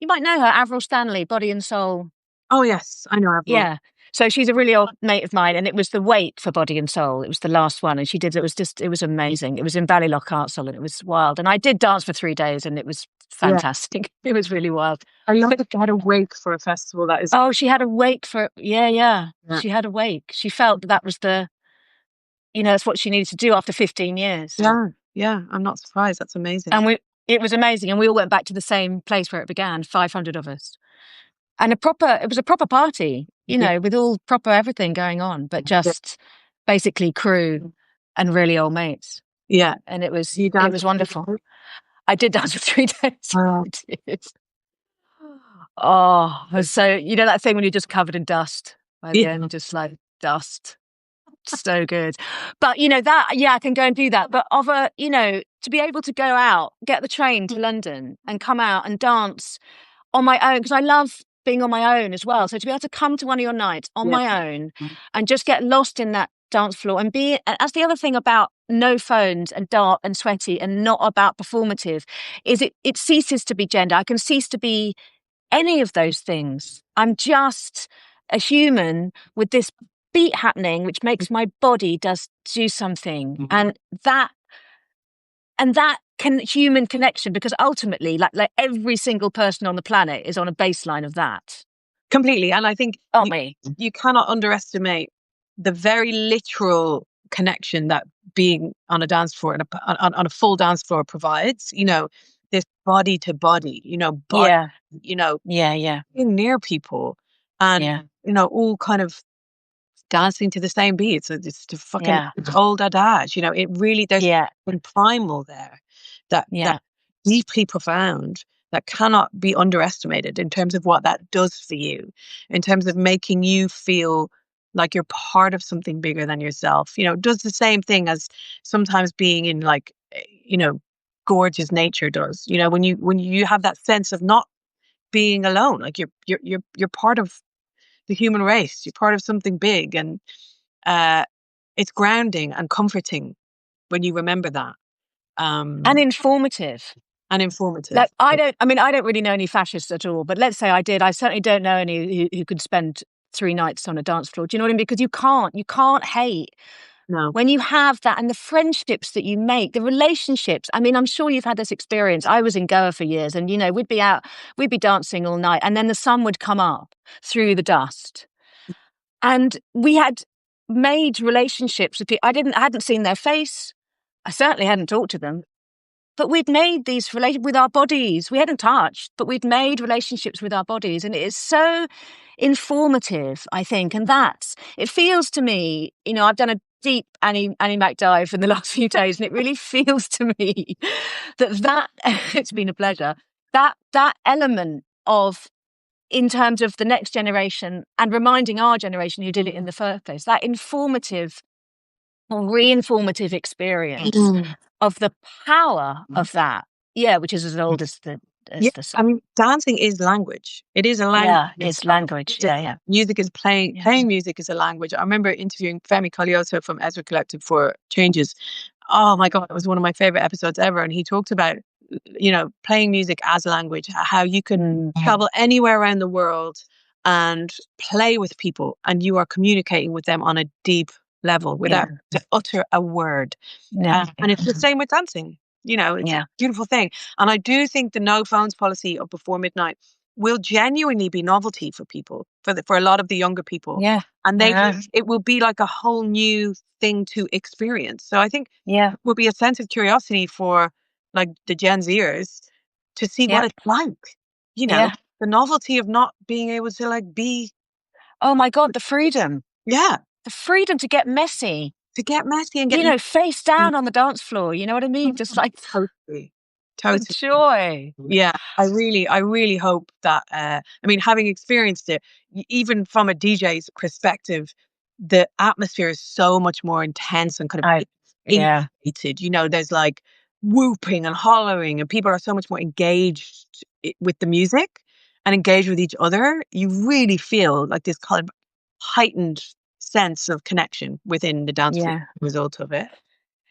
you might know her, Avril Stanley, Body and Soul. oh yes, I know Avril. Yeah. So she's a really old mate of mine, and it was the wait for Body and Soul. It was the last one, and she did. It was amazing. It was in Ballylough Castle, and it was wild. And I did dance for 3 days, and it was Yeah, fantastic. It was really wild. I love that you had a wake for a festival that is. Oh, she had a wake for, yeah, yeah. Yeah, She had a wake. She felt that was that's what she needed to do after 15 years. yeah, yeah. I'm not surprised. That's amazing. And it was amazing. And we all went back to the same place where it began, 500 of us. And it was a proper party, Yeah, with all proper everything going on, but just basically crew and really old mates. yeah. And it was You danced. wonderful. I did dance for 3 days. Oh, I did. Oh, so that thing when you're just covered in dust by the yeah, end, just like dust. So good. But that, yeah, I can go and do that. But to be able to go out, get the train to London and come out and dance on my own, because I love being on my own as well. So to be able to come to one of your nights on yeah, my own and just get lost in that dance floor and be. That's the other thing about no phones and dark and sweaty and not about performative, is it ceases to be gender. I can cease to be any of those things. I'm just a human with this beat happening, which makes my body do something, and that human connection, because ultimately, like every single person on the planet is on a baseline of that. Completely. And I think aren't we? You cannot underestimate the very literal connection that being on a dance floor and on a full dance floor provides. This body to body, body, Yeah. being near people and, all kind of dancing to the same beat. So it's the fucking old adage, it really, there's something primal there that deeply profound, that cannot be underestimated in terms of what that does for you, in terms of making you feel like you're part of something bigger than yourself. It does the same thing as sometimes being in gorgeous nature does. When you have that sense of not being alone, like you're part of the human race, you're part of something big, and it's grounding and comforting when you remember that. And informative. Like, I don't really know any fascists at all, but let's say I did. I certainly don't know any who could spend 3 nights on a dance floor. Do you know what I mean? Because you can't hate. No. When you have that, and the friendships that you make, the relationships. I mean, I'm sure you've had this experience. I was in Goa for years, and we'd be dancing all night, and then the sun would come up through the dust, and we had made relationships with people. I hadn't seen their face. I certainly hadn't talked to them. But we'd made these relations with our bodies. We hadn't touched, but we'd made relationships with our bodies. And it is so informative, I think. And it feels to me, I've done a deep Annie Mac dive in the last few days, and it really feels to me that it's been a pleasure, that element of, in terms of the next generation and reminding our generation who did it in the first place, that informative or re-informative experience of the power of that, which is as old as the I mean, dancing is language. It is a language. Yeah, it's language. Yeah. Music is playing music is a language. I remember interviewing Femi Colioso from Ezra Collective for Changes. Oh my God, it was one of my favorite episodes ever. And he talked about, playing music as language, how you can travel anywhere around the world and play with people, and you are communicating with them on a deep level without to utter a word. And it's the same with dancing. It's a beautiful thing. And I do think the no phones policy of before midnight will genuinely be novelty for people, for a lot of the younger people. Yeah. And it will be like a whole new thing to experience. So I think it will be a sense of curiosity for like the Gen Zers to see what it's like. The novelty of not being able to like be. Oh my God, the freedom. Yeah. The freedom to get messy. And get face down on the dance floor. You know what I mean? Just like totally. The joy. Yeah, I really hope that. Having experienced it, even from a DJ's perspective, the atmosphere is so much more intense and kind of elevated. There's like whooping and hollering, and people are so much more engaged with the music and engaged with each other. You really feel like this kind of heightened sense of connection within the dance floor as a result of it.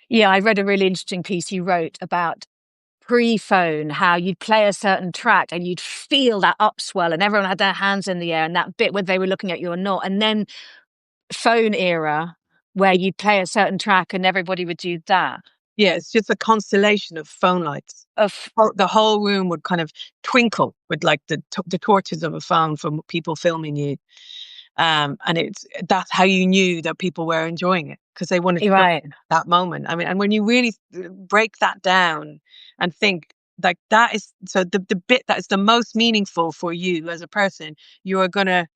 Yeah, I read a really interesting piece you wrote about pre-phone, how you'd play a certain track and you'd feel that upswell and everyone had their hands in the air and that bit where they were looking at you or not. And then phone era, where you'd play a certain track and everybody would do that. Yeah, it's just a constellation of phone lights. The whole room would kind of twinkle with like the torches of a phone from people filming you. And that's how you knew that people were enjoying it, because they wanted to feel that moment. And when you really break that down and think like that is, so the bit that is the most meaningful for you as a person, you are gonna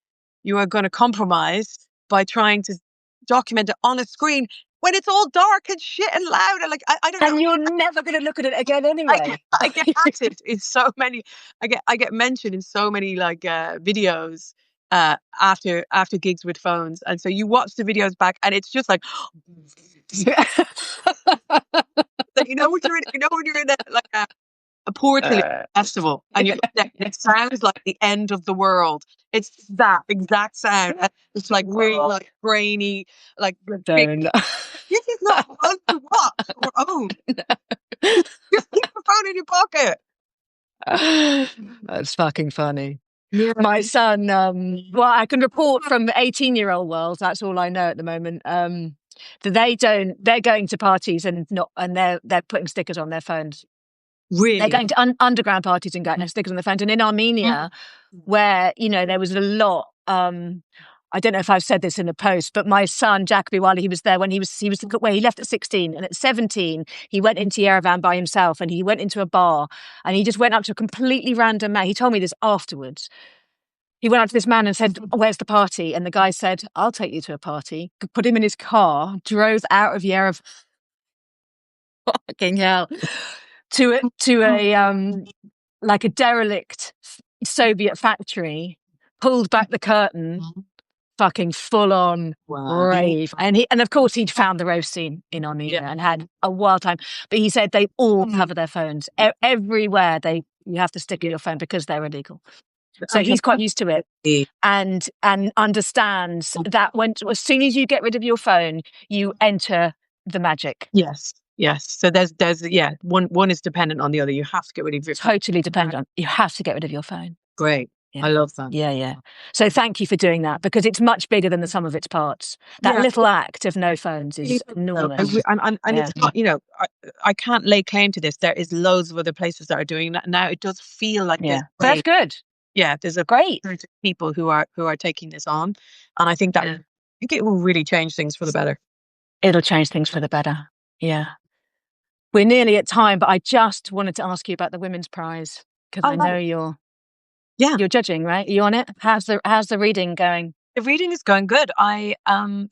compromise by trying to document it on a screen when it's all dark and shit and loud and like I don't know. And you're never going to look at it again anyway. I get acted in so many. I get mentioned in so many like videos after gigs with phones, and so you watch the videos back and it's just like when you're in like a Portal festival, and it sounds like the end of the world. It's that exact sound. It's like really like grainy, like Don't. this is not fun to watch or own. Just keep the phone in your pocket. That's fucking funny. Yeah. My son, well, I can report from the 18-year-old world, that's all I know at the moment, that they're going to parties and they're putting stickers on their phones. Really? They're going to underground parties and getting stickers on their phones. And in Armenia, where, there was a lot, I don't know if I've said this in the post, but my son, Jacoby, while he was there, when he left at 16, and at 17, he went into Yerevan by himself, and he went into a bar, and he just went up to a completely random man. He told me this afterwards. He went up to this man and said, "Where's the party?" And the guy said, "I'll take you to a party." Put him in his car, drove out of Yerevan, fucking hell, to a like a derelict Soviet factory, pulled back the curtain, fucking full on rave. And of course he'd found the rave scene in Armenia and had a wild time. But he said they all cover their phones. Everywhere you have to stick in your phone because they're illegal. So he's quite used to it and understands that as soon as you get rid of your phone, you enter the magic. Yes. So there's one is dependent on the other. You have to get rid of your phone. Totally dependent. You have to get rid of your phone. Great. Yeah. I love that. Yeah. So thank you for doing that, because it's much bigger than the sum of its parts. That little act of no phones is enormous. And it's not, I can't lay claim to this. There is loads of other places that are doing that now. It does feel like that's good. Yeah, there's a great group of people who are taking this on, and I think I think it will really change things for the better. It'll change things for the better. Yeah. We're nearly at time, but I just wanted to ask you about the Women's Prize, because I know you're judging, right? Are you on it? How's the reading going? The reading is going good. I was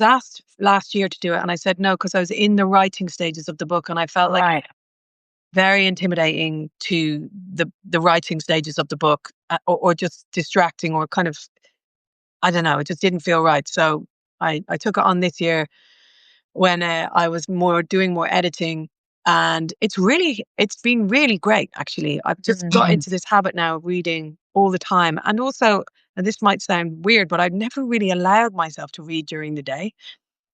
asked last year to do it, and I said no because I was in the writing stages of the book, and I felt like very intimidating to the writing stages of the book, or just distracting, or kind of, I don't know, it just didn't feel right. So I took it on this year when I was doing more editing, and it's been really great, actually. I've just got into this habit now of reading all the time, and also, and this might sound weird, but I've never really allowed myself to read during the day.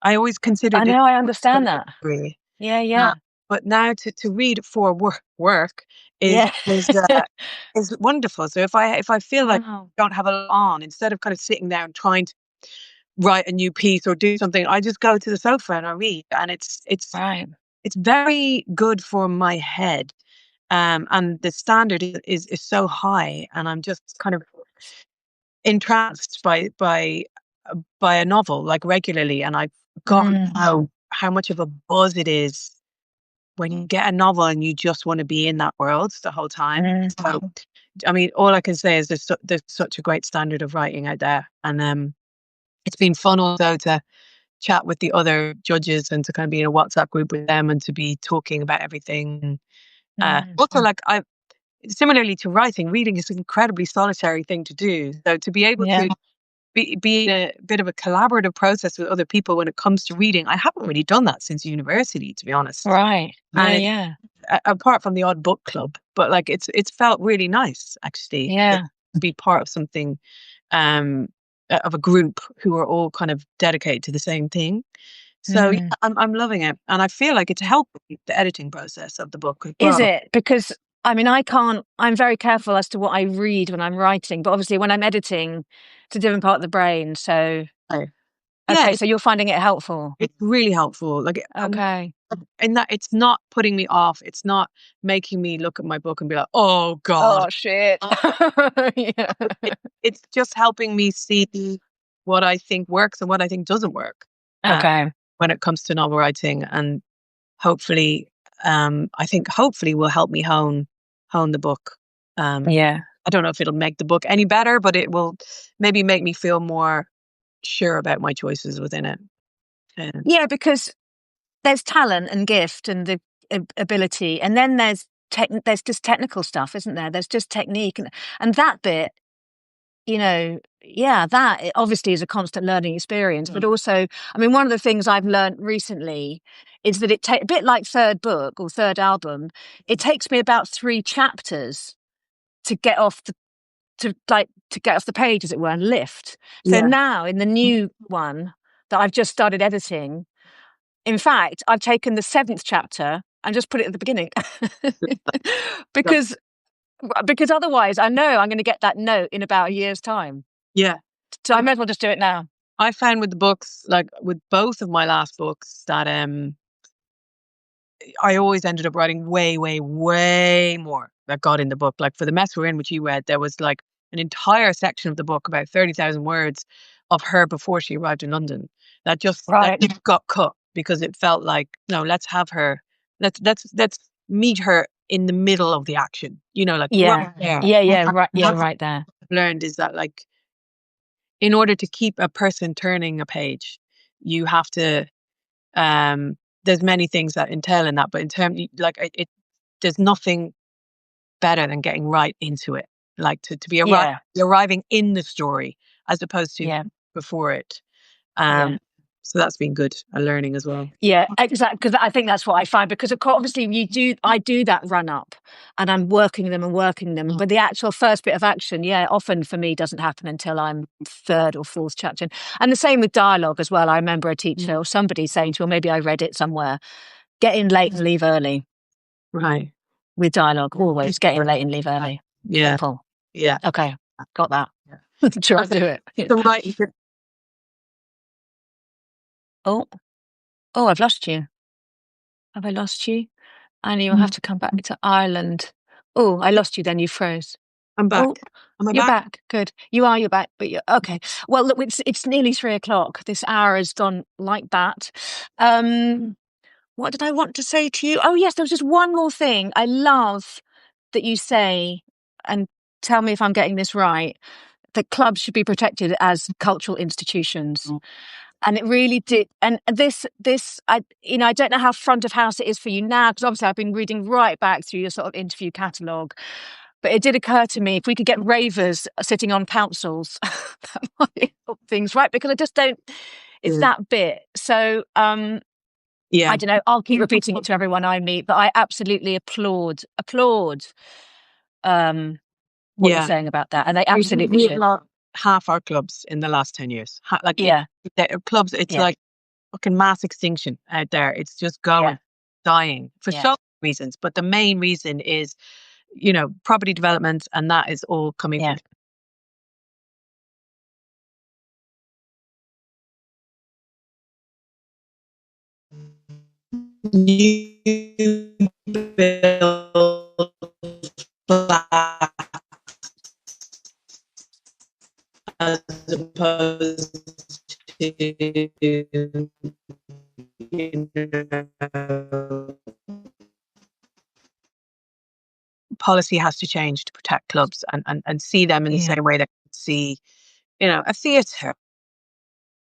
I always considered it. I understand that. Yeah. But now to read for work is wonderful. So if I feel like I don't have a lot on, instead of kind of sitting there and trying to write a new piece or do something, I just go to the sofa and I read, and it's very good for my head. And the standard is so high, and I'm just kind of entranced by a novel, like, regularly, and I've got how much of a buzz it is when you get a novel and you just want to be in that world the whole time. So, I mean, all I can say is there's such a great standard of writing out there, and it's been fun also to chat with the other judges and to kind of be in a WhatsApp group with them and to be talking about everything. Also, like, similarly to writing, reading is an incredibly solitary thing to do. So to be able to be in a bit of a collaborative process with other people when it comes to reading, I haven't really done that since university, to be honest. Right. Apart from the odd book club, but like it's felt really nice, actually. Yeah. To be part of something, of a group who are all kind of dedicated to the same thing. So I'm loving it, and I feel like it's helping the editing process of the book as well. Is it? Because I mean, I'm very careful as to what I read when I'm writing, but obviously when I'm editing, it's a different part of the brain. So, so you're finding it helpful? It's really helpful. Like, in that it's not putting me off. It's not making me look at my book and be like, "Oh God, oh shit." It's just helping me see what I think works and what I think doesn't work. When it comes to novel writing, and hopefully, I think hopefully will help me hone the book. I don't know if it'll make the book any better, but it will maybe make me feel more sure about my choices within it. Because there's talent and gift and the ability, and then there's just technical stuff, isn't there? There's just technique, and that bit, that it obviously is a constant learning experience. But also, I mean, one of the things I've learned recently is that a bit like third book or third album, it takes me about 3 chapters to get off the page, as it were, and lift. So Yeah. now in the new one that I've just started editing, in fact, I've taken the 7th chapter and just put it at the beginning. because otherwise I know I'm going to get that note in about a year's time. Yeah. So I might as well just do it now. I found with the books, like with both of my last books, that I always ended up writing way, way, way more that got in the book. Like for The Mess We're In, which you read, there was like an entire section of the book, about 30,000 words, of her before she arrived in London. That just got cut because it felt like, no, let's have her. Let's meet her in the middle of the action. You know, like right there. Right there. Learned is that, like, in order to keep a person turning a page, you have to there's many things that entail in that, but in terms, like, there's nothing better than getting right into it, like to be arriving in the story as opposed to before it. So that's been good, a learning as well. Yeah, exactly. Because I think that's what I find. Because obviously I do that run up, and I'm working them, but the actual first bit of action, often for me doesn't happen until I'm 3rd or 4th chapter. And the same with dialogue as well. I remember a teacher or somebody saying to me, or maybe I read it somewhere, get in late and leave early. Right. With dialogue, always get in late and leave early. Yeah. Simple. Yeah. Okay, got that. Try to do it. Oh, I've lost you. Have I lost you? And you'll have to come back to Ireland. Oh, I lost you then. You froze. I'm back. Oh, you're back. Good. You're back. But you're okay. Well, look, it's nearly 3:00. This hour has gone like that. What did I want to say to you? Oh, yes, there was just one more thing. I love that you say, and tell me if I'm getting this right, that clubs should be protected as cultural institutions. And it really did. And this, I don't know how front of house it is for you now, because obviously I've been reading right back through your sort of interview catalogue. But it did occur to me, if we could get ravers sitting on councils, that might help things, right? Because I just don't, it's that bit. So, I don't know, I'll keep repeating it to everyone I meet, but I absolutely applaud what you're saying about that. And they absolutely should. Half our clubs in the last 10 years. Clubs, it's like fucking mass extinction out there. It's just dying for so many reasons. But the main reason is, property development, and that is all coming from. New build as opposed to, policy has to change to protect clubs and see them in the same way that you see, a theatre.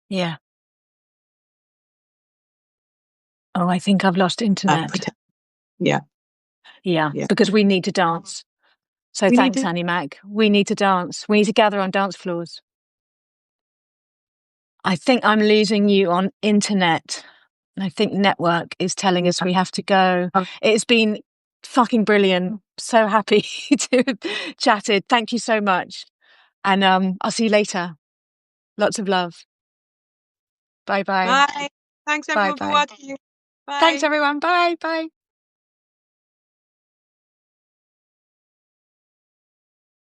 Yeah. Oh, I think I've lost internet. Yeah, because we need to dance. So thanks, Annie Mac. We need to dance. We need to gather on dance floors. I think I'm losing you on internet. I think network is telling us we have to go. It's been fucking brilliant. So happy to have chatted. Thank you so much. And I'll see you later. Lots of love. Bye-bye. Bye. Thanks everyone for watching. Bye. Thanks everyone. Bye. Bye.